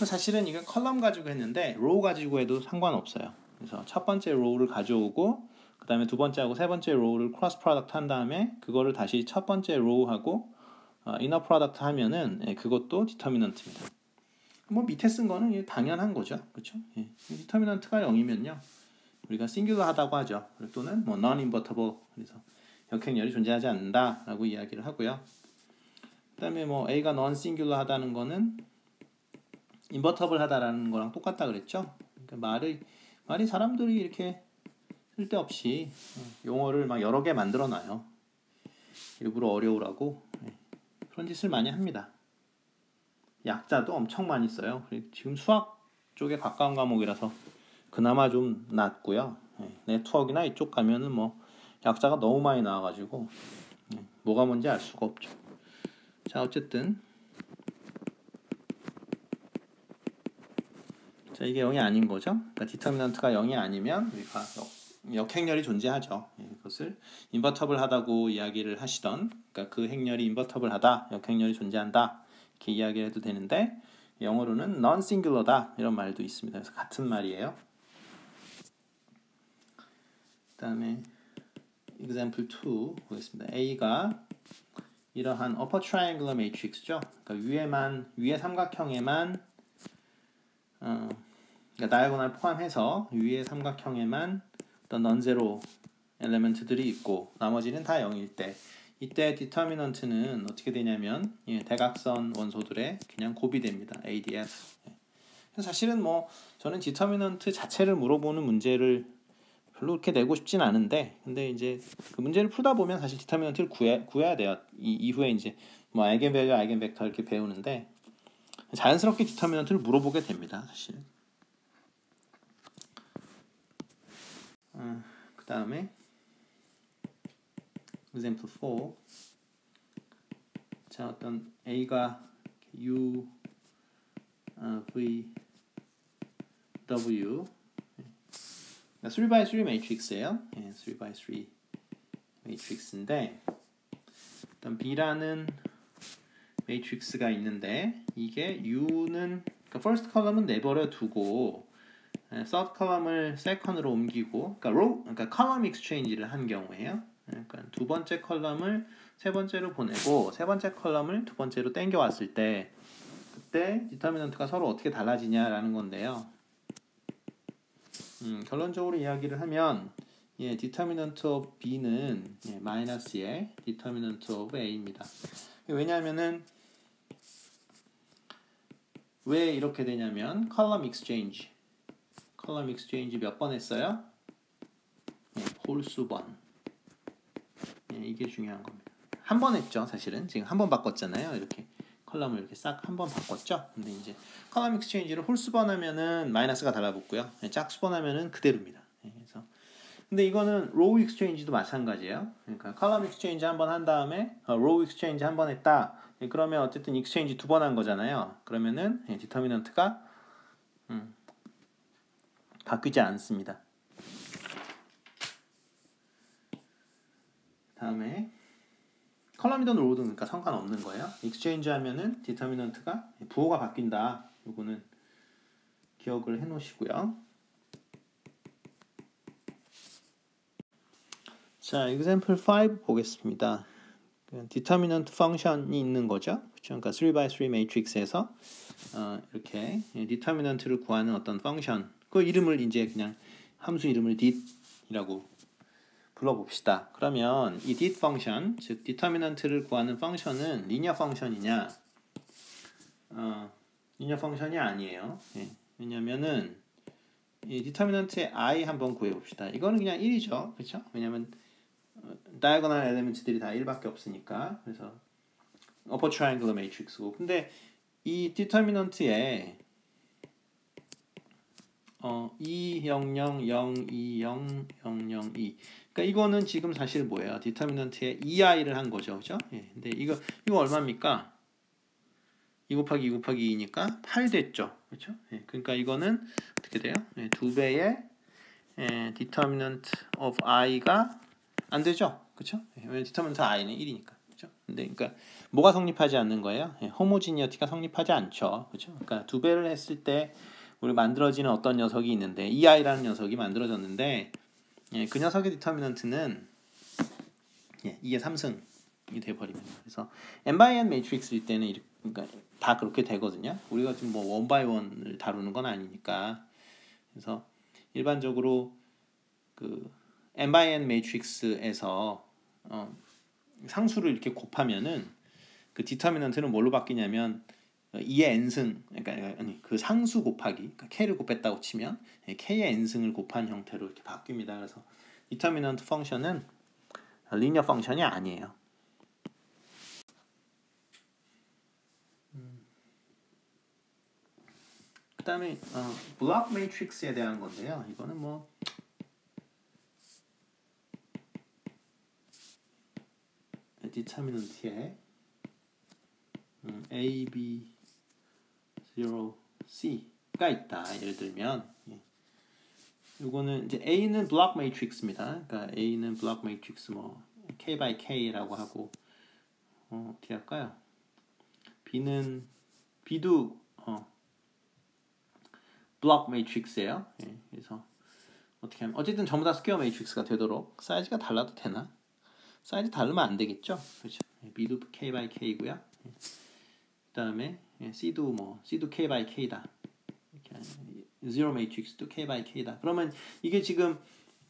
사실은 이건 컬럼 가지고 했는데 로우 가지고 해도 상관없어요. 그래서 첫 번째 로우를 가져오고 그 다음에 두 번째하고 세 번째 로우를 크로스 프로덕트 한 다음에 그거를 다시 첫 번째 로우하고 이너 프로덕트 하면은 그것도 디터미넌트입니다. 뭐 밑에 쓴 거는 당연한 거죠. 그렇죠? 디터미넌트가 0이면요. 우리가 싱귤러하다고 하죠. 또는 뭐 non-invertible 그래서 역행열이 존재하지 않는다라고 이야기를 하고요. 그다음에 뭐 A가 non-singular하다는 거는 invertible하다라는 거랑 똑같다 그랬죠. 그러니까 말이 사람들이 이렇게 쓸데없이 용어를 막 여러 개 만들어 놔요. 일부러 어려우라고 그런 짓을 많이 합니다. 약자도 엄청 많이 써요. 지금 수학 쪽에 가까운 과목이라서 그나마 좀 낫고요. 네트워크나 이쪽 가면은 뭐 약자가 너무 많이 나와가지고 뭐가 뭔지 알 수가 없죠. 자, 어쨌든 자, 이게 0이 아닌 거죠. 그러니까 디터미넌트가 0이 아니면 우리가 역행렬이 존재하죠. 그것을 인버터블하다고 이야기를 하시던 그러니까 그 행렬이 인버터블하다, 역행렬이 존재한다 이렇게 이야기를 해도 되는데 영어로는 non-singular다 이런 말도 있습니다. 그래서 같은 말이에요. 그 다음에 example 2 보겠습니다. A가 이러한 upper triangular matrix죠. 그러니까 위에 삼각형에만 그러니까 다이아고널 포함해서 위에 삼각형에만 어떤 non-zero 엘리먼트들이 있고 나머지는 다 0일 때 이때 디터미넌트는 어떻게 되냐면 대각선 원소들의 그냥 곱이 됩니다. ADF. 사실은 뭐 저는 디터미넌트 자체를 물어보는 문제를 별로 그렇게 내고 싶진 않은데 근데 이제 그 문제를 풀다 보면 사실 디터미넌트를 구해야 돼요. 이후에 이제 뭐 아이겐밸류, 아이겐벡터 이렇게 배우는데 자연스럽게 디터미넌트를 물어보게 됩니다. 사실. 그 다음에 example 4 자 어떤 A가 U VW 3x3 매트릭스예요. 3x3 매트릭스인데 일단 B라는 매트릭스가 있는데 이게 U는 그러니까 first column은 내버려 두고 third column을 second으로 옮기고 그러니까 column exchange를 한 경우에요. 그러니까 두 번째 컬럼을 세 번째로 보내고 세 번째 컬럼을 두 번째로 땡겨 왔을 때 그때 디터미넌트가 서로 어떻게 달라지냐라는 건데요. 결론적으로 이야기를 하면 determinant of B는 마이너스의 determinant of A입니다. 왜냐하면은 왜 이렇게 되냐면 column exchange 몇 번 했어요? 홀수 번. 이게 중요한 겁니다. 한 번 했죠, 사실은. 지금 한 번 바꿨잖아요. 이렇게 컬럼을 이렇게 싹 한 번 바꿨죠. 근데 이제 컬럼 익스체인지를 홀수 번 하면은 마이너스가 달라붙고요. 짝수 번 하면은 그대로입니다. 그래서 근데 이거는 로우 익스체인지도 마찬가지예요. 그러니까 컬럼 익스체인지 한 번 한 다음에 로우 익스체인지 한 번 했다. 그러면 어쨌든 익스체인지 두 번 한 거잖아요. 그러면은 디터미넌트가 바뀌지 않습니다. 다음에 컬럼이든 로우든 그러니까 상관없는 거예요. 익스체인지 하면은 디터미넌트가 부호가 바뀐다. 요거는 기억을 해 놓으시고요. 자, example 5 보겠습니다. determinant function이 있는 거죠. 그렇죠? 그러니까 3x3 매트릭스에서 이렇게 determinant를 구하는 어떤 function 그 이름을 이제 그냥 함수 이름을 dit이라고 불러봅시다. 그러면 이 dit function, 즉 determinant를 구하는 function은 linear function이냐? linear function이 아니에요. 왜냐면은 이 determinant의 i 한번 구해봅시다. 이거는 그냥 1이죠. 그렇죠? 왜냐면 diagonal elements들이 다 1밖에 없으니까. 그래서 upper triangular matrix고. 근데 이 determinant에 2, 0, 0, 0, 2, 0, 0, 0, 2. 그러니까 이거는 지금 사실 뭐예요? determinant에 2i를 한 거죠. 그죠? 근데 이거 얼마입니까? 2 곱하기 2 곱하기 2니까 8 됐죠. 그렇죠? 그러니까 이거는 어떻게 돼요? 2배의 determinant of i가 안 되죠. 그렇죠? 왜냐면 determinant i는 1이니까. 그렇죠? 근데 그러니까 뭐가 성립하지 않는 거예요? homogeneity가 성립하지 않죠. 그렇죠? 그러니까 2배를 했을 때 우리 만들어지는 어떤 녀석이 있는데 ei라는 녀석이 만들어졌는데 그 녀석의 디터미넌트는 이게 3승이 돼버립니다. 그래서 n by n 매트릭스일 때는 그러니까 다 그렇게 되거든요. 우리가 지금 뭐 원 바이 원을 다루는 건 아니니까. 그래서 일반적으로 그 n by n 매트릭스에서 상수를 이렇게 곱하면은 그 디터미넌트는 뭘로 바뀌냐면 2의 n승, 그러니까 그 상수 곱하기, 그러니까 k를 곱했다고 치면 k의 n승을 곱한 형태로 이렇게 바뀝니다. 그래서 디터미넌트 펑션은 리니어 펑션이 아니에요. 그 다음에 블록 매트릭스에 대한 건데요. 이거는 뭐 디터미넌트에 A, B, 0, C가 있다. 예를 들면 이거는 이제 A는 블록 매트릭스입니다. 그러니까 A는 블록 매트릭스 뭐 K by K라고 하고 어떻게 할까요? B도 블록 매트릭스예요. 그래서 어떻게 하면 어쨌든 전부 다 스퀘어 매트릭스가 되도록 사이즈가 달라도 되나? 사이즈 다르면 안 되겠죠. 그렇죠? B도 K by K고요. 그다음에 C도 K by K다. Zero 매트릭스도 K by K다. 그러면 이게 지금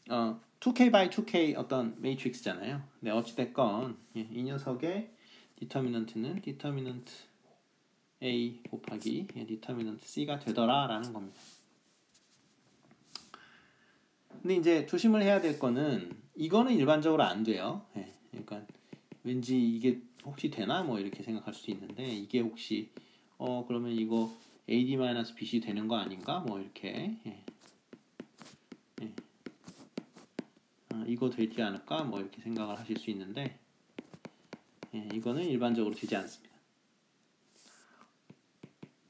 2K by 2K 어떤 매트릭스잖아요. 네, 어찌 됐건 이 녀석의 디터미넌트는 디터미넌트 A 곱하기 디터미넌트 C가 되더라라는 겁니다. 근데 이제 조심을 해야 될 거는 이거는 일반적으로 안 돼요. 그러니까 왠지 이게 혹시 되나 뭐 이렇게 생각할 수도 있는데 이게 혹시 그러면 이거 AD-BC 되는 거 아닌가 뭐 이렇게 이거 되지 않을까 뭐 이렇게 생각을 하실 수 있는데 이거는 일반적으로 되지 않습니다.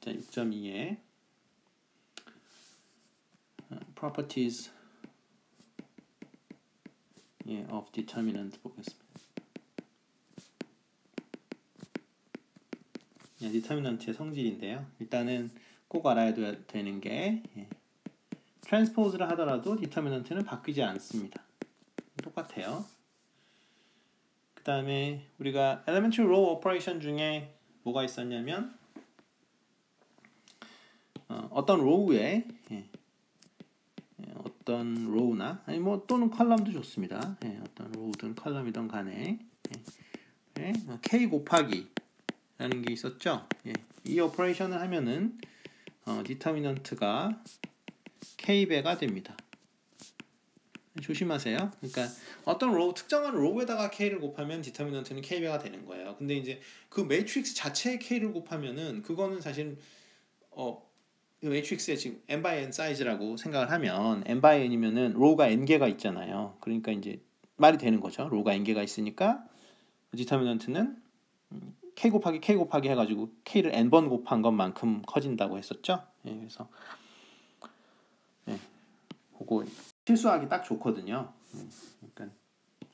자, 6.2에 properties of determinant 보겠습니다. 디터미넌트의 성질인데요. 일단은 꼭 알아야 되는 게 트랜스포즈를 하더라도 디터미넌트는 바뀌지 않습니다. 똑같아요. 그 다음에 우리가 elementary row operation 중에 뭐가 있었냐면 어떤 로우에 어떤 로우나 아니 뭐 또는 컬럼도 좋습니다. 어떤 로우든 컬럼이든 간에 k 곱하기 라는 게 있었죠. 이 오퍼레이션을 하면은 디터미넌트가 k배가 됩니다. 조심하세요. 그러니까 어떤 로우 특정한 로우에다가 k를 곱하면 디터미넌트는 k배가 되는 거예요. 근데 이제 그 매트릭스 자체에 k를 곱하면은 그거는 사실 이 매트릭스의 지금 n by n 사이즈라고 생각을 하면 n by n이면은 로우가 n 개가 있잖아요. 그러니까 이제 말이 되는 거죠. 로우가 n 개가 있으니까 디터미넌트는 k 곱하기 해가지고 k를 n번 곱한 것만큼 커진다고 했었죠. 그래서 그거 실수하기 딱 좋거든요. 그러니까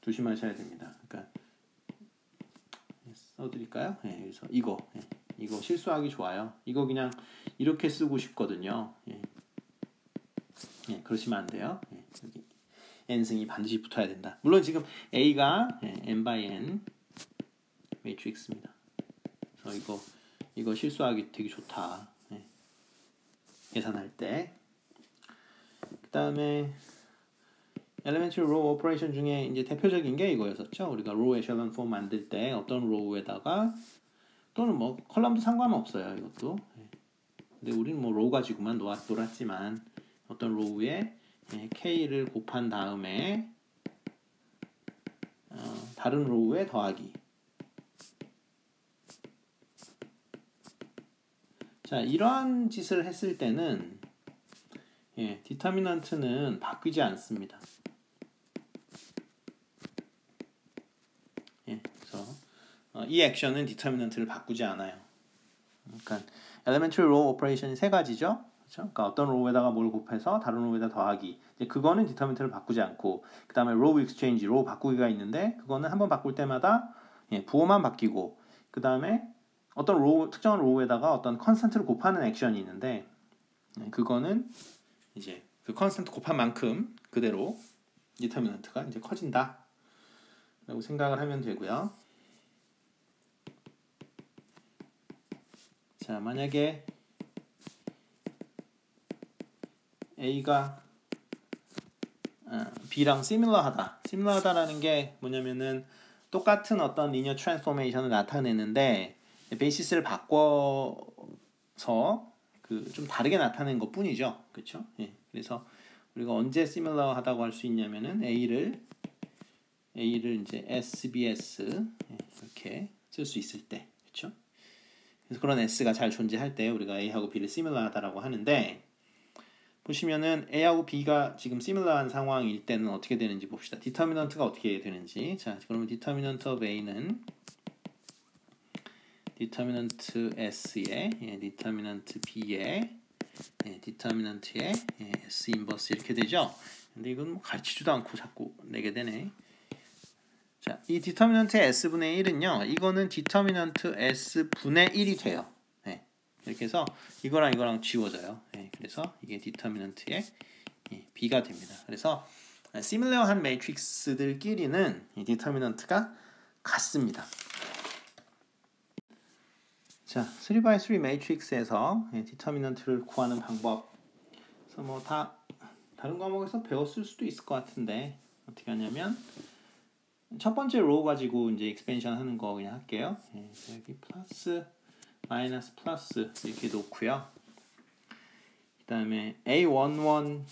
조심하셔야 됩니다. 그러니까 써드릴까요? 그래서 이거 실수하기 좋아요. 이거 그냥 이렇게 쓰고 싶거든요. 그러시면 안 돼요. 여기 n승이 반드시 붙어야 된다. 물론 지금 a가 n by n 매트릭스입니다. 그래서 이거 실수하기 되게 좋다. 계산할 때. 그 다음에 elementary row operation 중에 이제 대표적인 게 이거였었죠. 우리가 row echelon form 만들 때 어떤 row에다가 또는 뭐 컬럼도 상관없어요. 이것도. 근데 우리는 뭐 row 가지고만 놀았지만 어떤 row에 k를 곱한 다음에 다른 row에 더하기. 자, 이러한 짓을 했을 때는 디터미넌트는 바뀌지 않습니다. 그래서 이 액션은 디터미넌트를 바꾸지 않아요. 그러니까 elementary row operation이 세 가지죠. 그렇죠? 그러니까 어떤 row에다가 뭘 곱해서 다른 row에다 더하기. 이제 그거는 디터미넌트를 바꾸지 않고, 그 다음에 row exchange, row 바꾸기가 있는데 그거는 한번 바꿀 때마다 부호만 바뀌고, 그 다음에 어떤 row, 특정한 row에다가 어떤 컨스턴트를 곱하는 액션이 있는데 그거는 이제 그 컨스턴트 곱한 만큼 그대로 디터미넌트가 이제 커진다 라고 생각을 하면 되고요. 자, 만약에 A가 B랑 similar하다라는 게 뭐냐면은 똑같은 어떤 리니어 트랜스포메이션을 나타내는데 베이시스를 바꿔서 그 좀 다르게 나타낸 것 뿐이죠. 그렇죠? 그래서 우리가 언제 similar하다고 할 수 있냐면은 A를 이제 SBS 이렇게 쓸 수 있을 때, 그렇죠? 그래서 그런 S가 잘 존재할 때 우리가 A하고 B를 similar하다라고 하는데, 보시면은 A하고 B가 지금 similar한 상황일 때는 어떻게 되는지 봅시다. 디터미넌트가 어떻게 되는지. 자, 그러면 디터미넌트 of A는 디터미넌트 S에 디터미넌트 B에 디터미넌트에 S 인버스 이렇게 되죠. 근데 이건 뭐 가르치지도 않고 자꾸 내게 되네. 자, 이 디터미넌트의 S분의 1은요. 이거는 디터미넌트 S분의 1이 돼요. 이렇게 해서 이거랑 지워져요. 그래서 이게 디터미넌트의 B가 됩니다. 그래서 시밀러한 매트릭스들끼리는 이 디터미넌트가 같습니다. 자, 3x3 매트릭스에서 디터미넌트를 구하는 방법. 그래서 뭐 다 다른 과목에서 배웠을 수도 있을 것 같은데 어떻게 하냐면 첫 번째 로우 가지고 이제 익스펜션 하는 거 그냥 할게요. 여기 플러스 마이너스 플러스 이렇게 놓고요. 그 다음에 A11을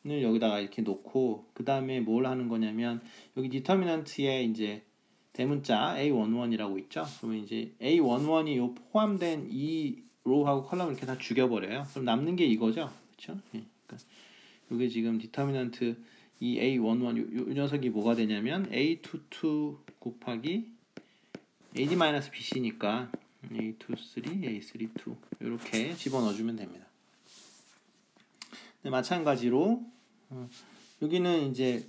여기다가 이렇게 놓고, 그 다음에 뭘 하는 거냐면 여기 디터미넌트에 이제 대문자 A11이라고 있죠. 그러면 이제 A11이 요 포함된 이 로우하고 컬럼을 이렇게 다 죽여버려요. 그럼 남는 게 이거죠. 그렇죠? 그러니까 이게 지금 디터미넌트 이 A11 요 녀석이 뭐가 되냐면 A22 곱하기 AD-BC니까 A23, A32 이렇게 집어넣어주면 됩니다. 네, 마찬가지로 여기는 이제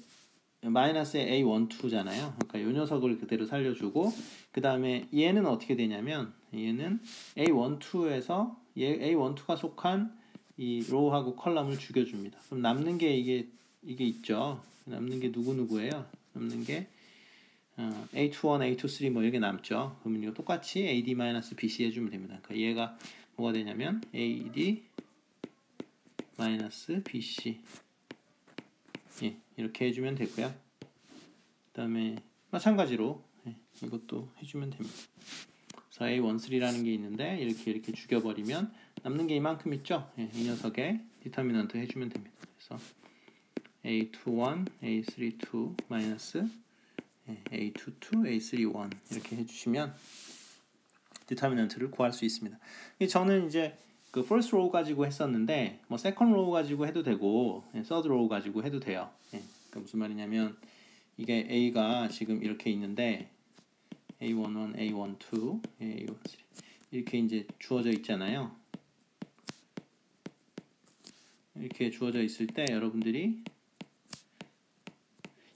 마이너스의 A12잖아요. 그러니까 이 녀석을 그대로 살려주고 그 다음에 얘는 어떻게 되냐면 얘는 A12에서 A12가 속한 이 로우하고 컬럼을 죽여줍니다. 그럼 남는 게 이게 있죠. 남는 게 누구예요? 남는 게 A21, A23 뭐 이렇게 남죠. 그러면 이거 똑같이 AD-BC 해주면 됩니다. 그러니까 얘가 뭐가 되냐면 AD-BC 예, 이렇게 해주면 되고요. 그 다음에 마찬가지로 이것도 해주면 됩니다. 그래서 A13라는 게 있는데 이렇게 죽여버리면 남는 게 이만큼 있죠. 예, 이 녀석의 디터미넌트 해주면 됩니다. 그래서 A21, A32 마이너스 A22, A31 이렇게 해주시면 디터미넌트를 구할 수 있습니다. 저는 이제 그 first row 가지고 했었는데 뭐 second row 가지고 해도 되고 third row 가지고 해도 돼요. 그러니까 무슨 말이냐면 이게 A가 지금 이렇게 있는데 A11, A12, A13 이렇게 이제 주어져 있잖아요. 이렇게 주어져 있을 때 여러분들이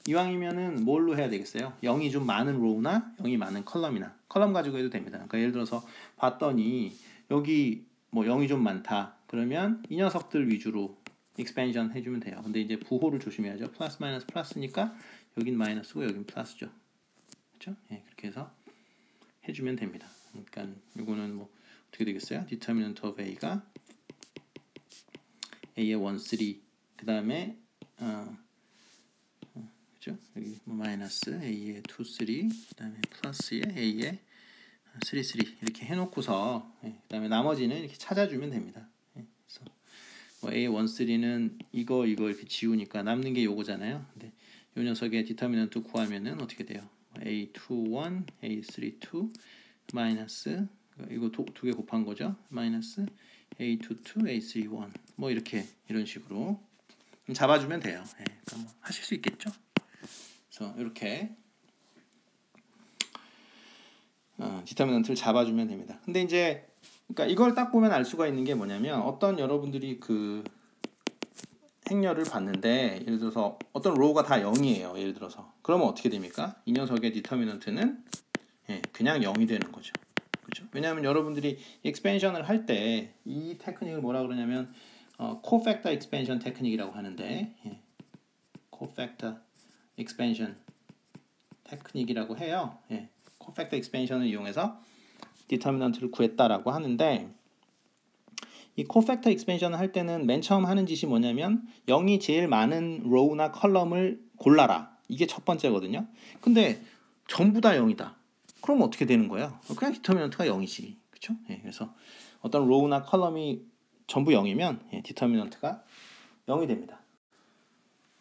이왕이면은 뭘로 해야 되겠어요? 0이 좀 많은 로우나 0이 많은 컬럼이나 컬럼 가지고 해도 됩니다. 그러니까 예를 들어서 봤더니 여기 뭐 0이 좀 많다. 그러면 이 녀석들 위주로 익스펜션 해주면 돼요. 근데 이제 부호를 조심해야죠. 플러스 마이너스 플러스니까 여긴 마이너스고 여긴 플러스죠. 그렇죠? 예, 그렇게 해서 해주면 됩니다. 그러니까 이거는 뭐 어떻게 되겠어요? Determinant of A가 A의 1, 3 그 다음에 그죠? 여기 뭐 마이너스 A의 2, 3 그 다음에 플러스의 A의 3, 3 이렇게 해놓고서 그 다음에 나머지는 이렇게 찾아주면 됩니다. 그래서 뭐 A1, 3는 이거 이렇게 지우니까 남는 게 요거잖아요. 근데 요 녀석의 디터미넌트 구하면은 어떻게 돼요? A21, A32 마이너스 이거 두 개 곱한 거죠. 마이너스 A22, A31 뭐 이렇게 이런 식으로 잡아주면 돼요. 그러니까 뭐 하실 수 있겠죠. 그래서 이렇게 디터미넌트를 잡아주면 됩니다. 근데 이제 그러니까 이걸 딱 보면 알 수가 있는 게 뭐냐면 어떤 여러분들이 그 행렬을 봤는데 예를 들어서 어떤 로우가 다 0이에요. 예를 들어서 그러면 어떻게 됩니까? 이 녀석의 디터미넌트는 그냥 0이 되는 거죠. 그렇죠? 왜냐하면 여러분들이 익스펜션을 할 때 이 테크닉을 뭐라 그러냐면 코팩터 익스펜션 테크닉이라고 하는데 코팩터 익스펜션 테크닉이라고 해요. 코팩터 익스펜션을 이용해서 디터미넌트를 구했다라고 하는데 이 코팩터 익스펜션을 할 때는 맨 처음 하는 짓이 뭐냐면 0이 제일 많은 로우나 컬럼을 골라라. 이게 첫 번째거든요. 근데 전부 다 0이다. 그럼 어떻게 되는 거예요? 그냥 디터미넌트가 0이지. 그렇죠? 그래서 어떤 로우나 컬럼이 전부 0이면 디터미넌트가 0이 됩니다.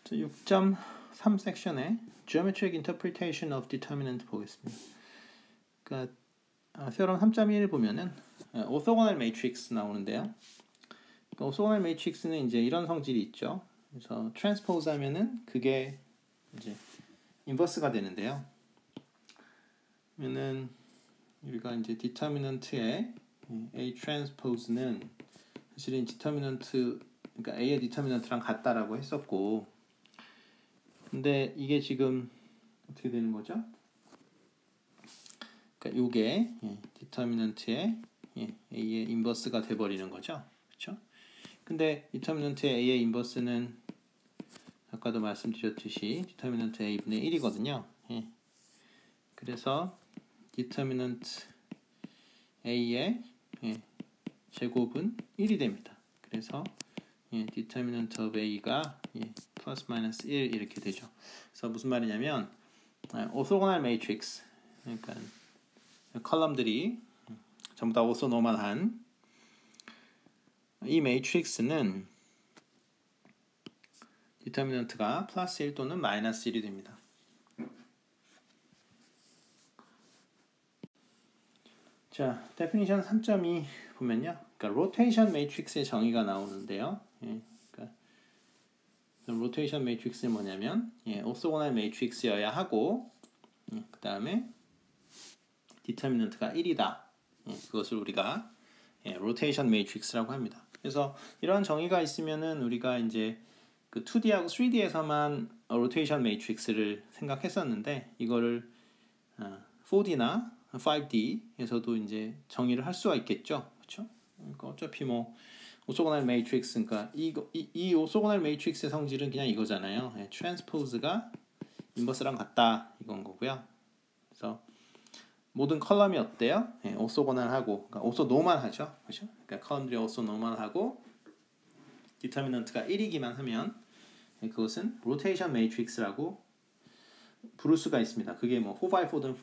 6.3 섹션에 Geometric Interpretation of Determinant 보겠습니다. 그러니까 theorem 3.1 보면은 오소고널 매트릭스 나오는데요. 그러니까 오소고널 매트릭스는 이제 이런 성질이 있죠. 그래서 트랜스포즈 하면은 그게 이제 인버스가 되는데요. 그러면은 우리가 이제 디터미넌트의 A 트랜스포즈는 사실은 디터미넌트 그러니까 A의 디터미넌트랑 같다라고 했었고 근데 이게 지금 어떻게 되는 거죠? 그러니까 요게 디터미넌트의 A의 인버스가 돼버리는 거죠. 그렇죠? 근데 디터미넌트의 A의 인버스는 아까도 말씀드렸듯이 디터미넌트 A분의 1이거든요. 그래서 디터미넌트 A의 제곱은 1이 됩니다. 그래서 디터미넌트 of A가 플러스 마이너스 1 이렇게 되죠. 그래서 무슨 말이냐면 오소고널 매트릭스 그러니까 컬럼들이 전부 다 오소노멀한 이 매트릭스는 디터미넌트가 플러스 1 또는 마이너스 1이 됩니다. 자, 데피니션 3.2 보면요. 그러니까 로테이션 매트릭스의 정의가 나오는데요. 그러니까 로테이션 매트릭스는 뭐냐면 오소고널 매트릭스여야 하고 그 다음에 디터미넌트가 1이다. 그것을 우리가 로테이션 매트릭스라고 합니다. 그래서 이런 정의가 있으면은 우리가 이제 그 2D하고 3D에서만 로테이션 매트릭스를 생각했었는데 이거를 4D나 5D에서도 이제 정의를 할 수가 있겠죠, 그렇죠? 그러니까 어차피 뭐 오소고날 매트릭스, 그러니까 이 오소고날 매트릭스의 성질은 그냥 이거잖아요. 트랜스포즈가 인버스랑 같다 이건 거고요. 그래서 모든 컬럼이 어때요? 오소고날하고, 그러니까 오소노멀하죠, 그렇죠? 그러니까 컬럼들이 오소노멀하고 디터미넌트가 1이기만 하면 그것은 로테이션 매트릭스라고 부를 수가 있습니다. 그게 뭐 4x4든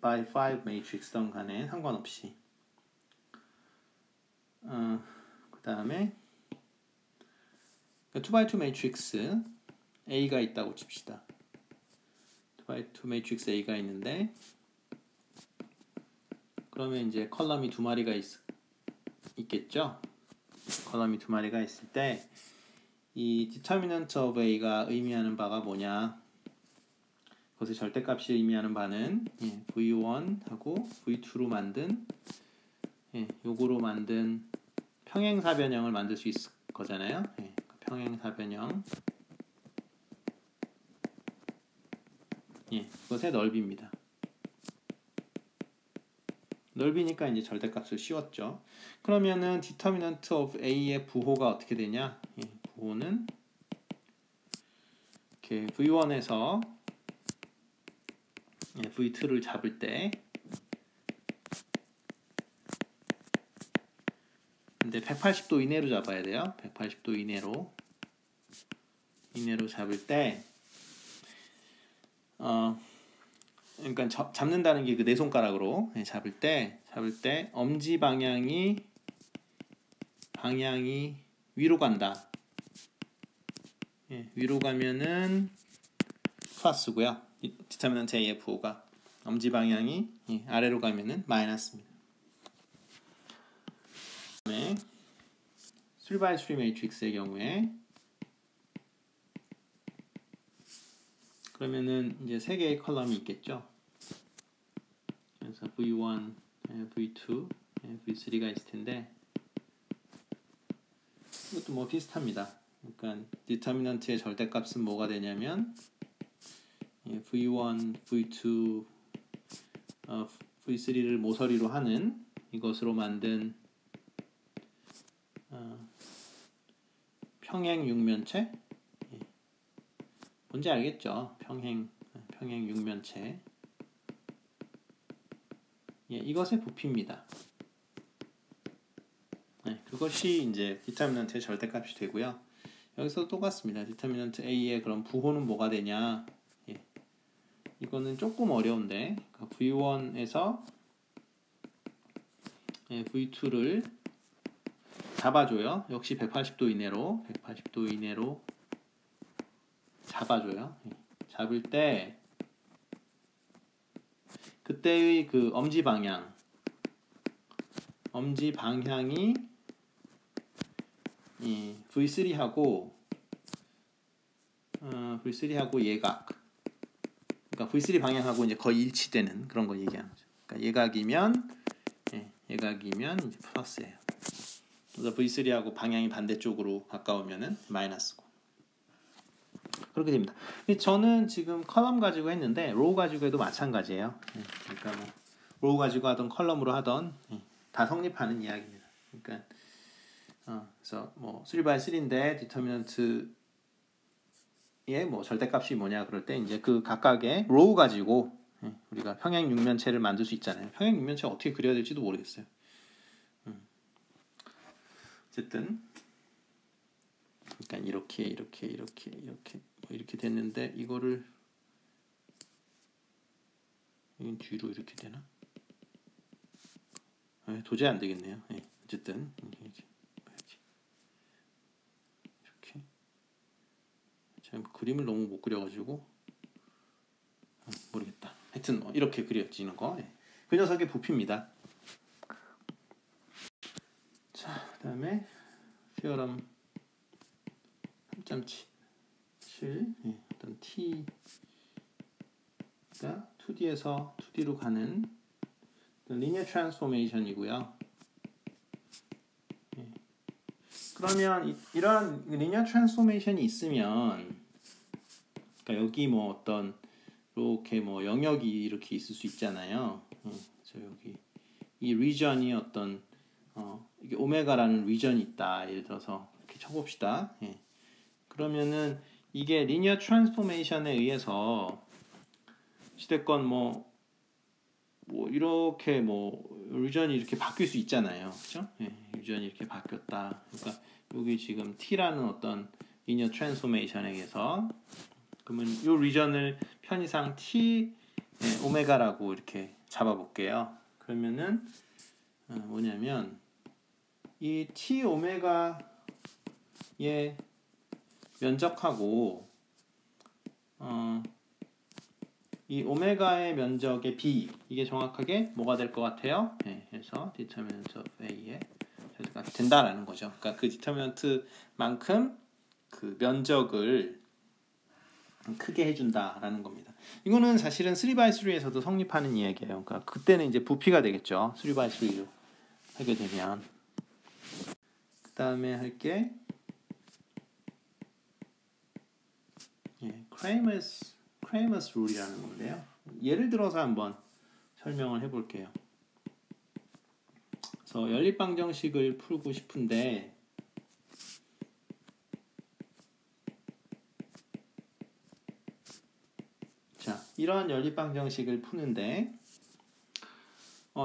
5x5 매트릭스든 간에 상관없이. 그 다음에 2x2 매트릭스 A가 있다고 칩시다. 2x2 매트릭스 A가 있는데 그러면 이제 컬럼이 두 마리가 있겠죠. 컬럼이 두 마리가 있을 때 이 determinant of A가 의미하는 바가 뭐냐? 그것의 절대값이 의미하는 바는 V1하고 V2로 만든 요거로 만든 평행사변형을 만들 수 있을 거잖아요. 평행사변형. 그것의 넓이입니다. 넓이니까 이제 절대값을 씌웠죠. 그러면은 determinant of A의 부호가 어떻게 되냐? 부호는 이렇게 V1에서 V2를 잡을 때, 근데 180도 이내로 잡아야 돼요. 180도 이내로 잡을 때, 그러니까 잡는다는 게 그 네 손가락으로 잡을 때 엄지 방향이 위로 간다. 위로 가면은 플러스고요. 디터미넌트 A의 부호가 엄지 방향이 아래로 가면은 마이너스입니다. 그다음에 3x3 매트릭스의 경우에 그러면은 이제 세 개의 컬럼이 있겠죠. 그래서 V1, V2, V3가 있을 텐데 이것도 뭐 비슷합니다. 그러니까 디터미넌트의 절대값은 뭐가 되냐면 V1, V2, V3를 모서리로 하는 이것으로 만든 평행 육면체, 뭔지 알겠죠? 평행 육면체. 이것의 부피입니다. 그것이 이제 디터미넌트의 절대값이 되고요. 여기서 똑같습니다. 디터미넌트 A의 그럼 부호는 뭐가 되냐? 이거는 조금 어려운데 V1에서 V2를 잡아줘요. 역시 180도 이내로 잡아줘요. 잡을 때 그때의 그 엄지 방향이 V3하고 예각, 그러니까 V3 방향하고 이제 거의 일치되는 그런 거 얘기하는 거죠. 그러니까 예각이면 이제 플러스예요. 그래서 V3하고 방향이 반대쪽으로 가까우면은 마이너스고. 그렇게 됩니다. 저는 지금 컬럼 가지고 했는데 로우 가지고 해도 마찬가지예요. 그러니까 뭐 로우 가지고 하던 컬럼으로 하던 다 성립하는 이야기입니다. 그러니까 그래서 뭐 3x3인데 디터미넌트의 뭐 절대값이 뭐냐 그럴 때 이제 그 각각의 로우 가지고 우리가 평행 육면체를 만들 수 있잖아요. 평행 육면체 어떻게 그려야 될지도 모르겠어요. 어쨌든 그러니까 이렇게 됐는데 이거를 이건 뒤로 이렇게 되나? 도저히 안 되겠네요. 어쨌든 이렇게 제가 그림을 너무 못 그려가지고 모르겠다. 하여튼 뭐 이렇게 그려지는 거. 그 녀석의 부피입니다. 자, 그다음에 티어럼 3.7 어떤 t가 2D에서 2D로 가는 리니어 트랜스포메이션이고요. 그러면 이런 리니어 트랜스포메이션이 있으면, 그러니까 여기 뭐 어떤 이렇게 뭐 영역이 이렇게 있을 수 있잖아요. 저 여기 이 리전이 어떤 이게 오메가라는 리전이 있다. 예를 들어서 이렇게 쳐봅시다. 그러면은 이게 리니어 트랜스포메이션에 의해서 시대건 뭐 이렇게 뭐 리전이 이렇게 바뀔 수 있잖아요. 그렇죠? 리전이 이렇게 바뀌었다. 그러니까 여기 지금 T라는 어떤 리니어 트랜스포메이션에 의해서, 그러면 이 리전을 편의상 T 오메가라고 이렇게 잡아볼게요. 그러면은 뭐냐면 이 T 오메가의 면적하고 이 오메가의 면적의 B, 이게 정확하게 뭐가 될 것 같아요? 그래서 determinant of A의 절대값이 된다라는 거죠. 그러니까 그 determinant만큼 그 면적을 크게 해준다라는 겁니다. 이거는 사실은 3x3에서도 성립하는 이야기예요. 그러니까 그때는 이제 부피가 되겠죠. 3x3로 하게 되면. 그 다음에 할게 크레이머스 룰이라는 건데요. 예를 들어서 한번 설명을 해볼게요. 그래서 연립방정식을 풀고 싶은데, 자, 이러한 연립방정식을 푸는데,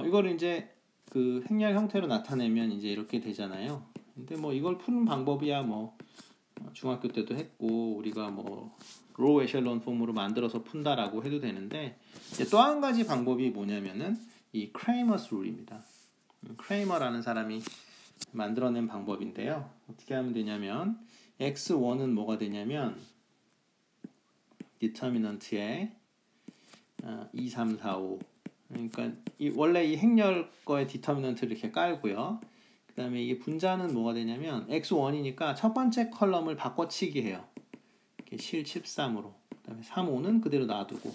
이거를 이제 그 행렬 형태로 나타내면 이제 이렇게 되잖아요. 근데 뭐 이걸 푸는 방법이야 뭐 중학교 때도 했고, 우리가 뭐 로우 에셜론 폼으로 만들어서 푼다라고 해도 되는데, 또 한 가지 방법이 뭐냐면은 이 크레이머스 룰입니다. 크레이머라는 사람이 만들어낸 방법인데요. 어떻게 하면 되냐면 x1은 뭐가 되냐면 디터미넌트에 2, 3, 4, 5, 그러니까 원래 이 행렬 거의 디터미넌트를 이렇게 깔고요. 그 다음에 이게 분자는 뭐가 되냐면 x1이니까 첫 번째 컬럼을 바꿔치기 해요. 이렇게 7, 13으로. 그 다음에 3, 5는 그대로 놔두고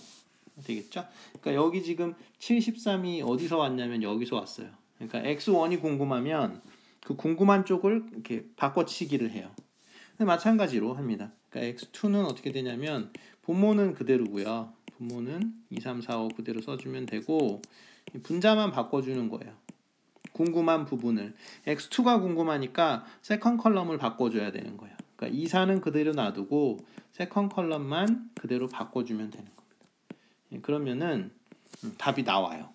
되겠죠? 그러니까 여기 지금 7, 13이 어디서 왔냐면 여기서 왔어요. 그러니까 x1이 궁금하면 그 궁금한 쪽을 이렇게 바꿔치기를 해요. 근데 마찬가지로 합니다. 그러니까 x2는 어떻게 되냐면 분모는 그대로고요. 분모는 2, 3, 4, 5 그대로 써주면 되고, 분자만 바꿔주는 거예요. 궁금한 부분을. x2가 궁금하니까 세컨 컬럼을 바꿔줘야 되는 거예요. 그러니까 2, 4는 그대로 놔두고 세컨 컬럼만 그대로 바꿔주면 되는 겁니다. 그러면은 답이 나와요.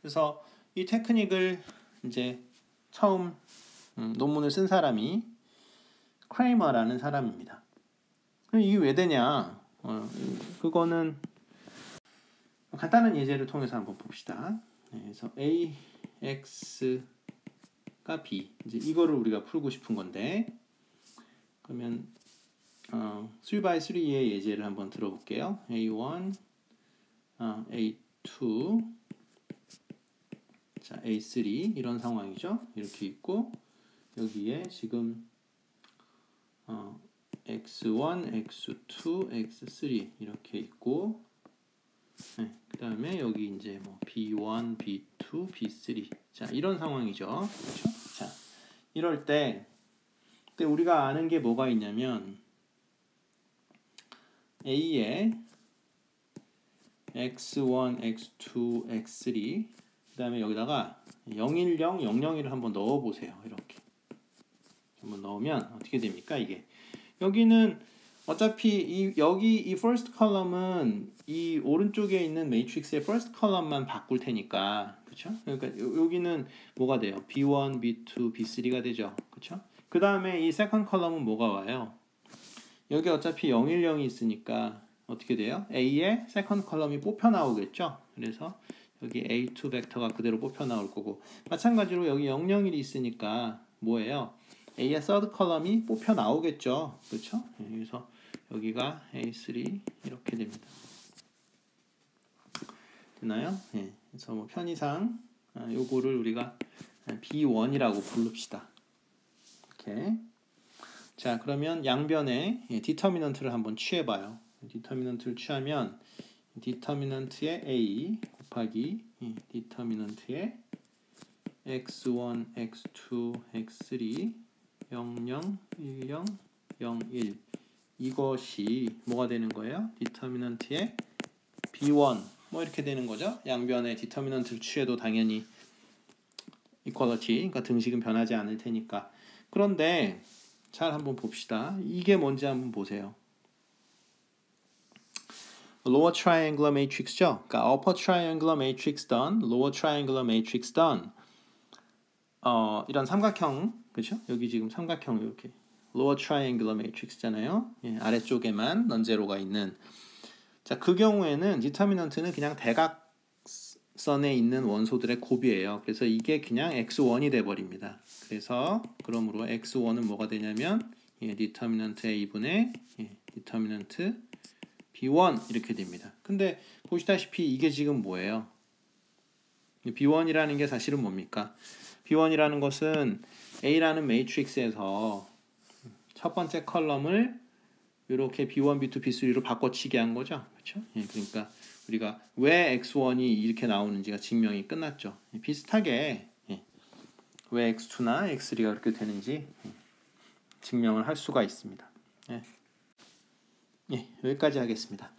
그래서 이 테크닉을 이제 처음 논문을 쓴 사람이 크레이머라는 사람입니다. 이게 왜 되냐? 그거는 간단한 예제를 통해서 한번 봅시다. 그래서 AX가 B, 이제 이거를 우리가 풀고 싶은 건데, 그러면 3x3의 예제를 한번 들어볼게요. A1, A2, 자, A3 이런 상황이죠. 이렇게 있고 여기에 지금 X1, X2, X3 이렇게 있고, 그 다음에 여기 이제 뭐 B1, B2, B3, 자 이런 상황이죠. 그렇죠? 자, 이럴 때 그때 우리가 아는 게 뭐가 있냐면 A에 X1, X2, X3, 그 다음에 여기다가 010, 001을 한번 넣어보세요. 이렇게 한번 넣으면 어떻게 됩니까? 이게 여기는 어차피 여기 이 first column은 이 오른쪽에 있는 매트릭스의 first column만 바꿀 테니까, 그렇죠? 그러니까 여기는 뭐가 돼요? B1, B2, B3가 되죠, 그렇죠? 그 다음에 이 second column은 뭐가 와요? 여기 어차피 010이 있으니까 어떻게 돼요? A의 second column이 뽑혀 나오겠죠? 그래서 여기 A2 벡터가 그대로 뽑혀 나올 거고, 마찬가지로 여기 001이 있으니까 뭐예요? A의 third column이 뽑혀 나오겠죠, 그렇죠? 그래서 여기가 A3 이렇게 됩니다. 되나요? 네. 그래서 뭐 편의상 요거를 우리가 B1이라고 부릅시다. 이렇게. 자, 그러면 양변에 디터미넌트를 한번 취해봐요. 디터미넌트를 취하면 디터미넌트의 A 곱하기 디터미넌트의 x1, x2, x3 0, 0, 1, 0, 0, 1 이것이 뭐가 되는 거예요? 디터미넌트의 b1 뭐 이렇게 되는 거죠. 양변의 디터미넌트를 취해도 당연히 이퀄리티, 그러니까 등식은 변하지 않을 테니까. 그런데 잘 한번 봅시다. 이게 뭔지 한번 보세요. lower triangular matrix죠. 그러니까 upper triangular matrix done, lower triangular matrix done. 이런 삼각형, 그렇죠? 여기 지금 삼각형 이렇게 lower triangular matrix잖아요. 예, 아래쪽에만 넌제로가 있는. 자, 그 경우에는 디터미넌트는 그냥 대각선에 있는 원소들의 곱이에요. 그래서 이게 그냥 x1이 돼 버립니다. 그래서 그러므로 x1은 뭐가 되냐면 디터미넌트 a분의 디터미넌트 b1 이렇게 됩니다. 근데 보시다시피 이게 지금 뭐예요? b1이라는 게 사실은 뭡니까? b1이라는 것은 A라는 매트릭스에서 첫 번째 컬럼을 이렇게 b1, b2, b3로 바꿔치기 한 거죠. 그렇죠? 예, 그러니까 우리가 왜 x1이 이렇게 나오는지가 증명이 끝났죠. 비슷하게 왜 x2나 x3가 그렇게 되는지 증명을 할 수가 있습니다. 예, 여기까지 하겠습니다.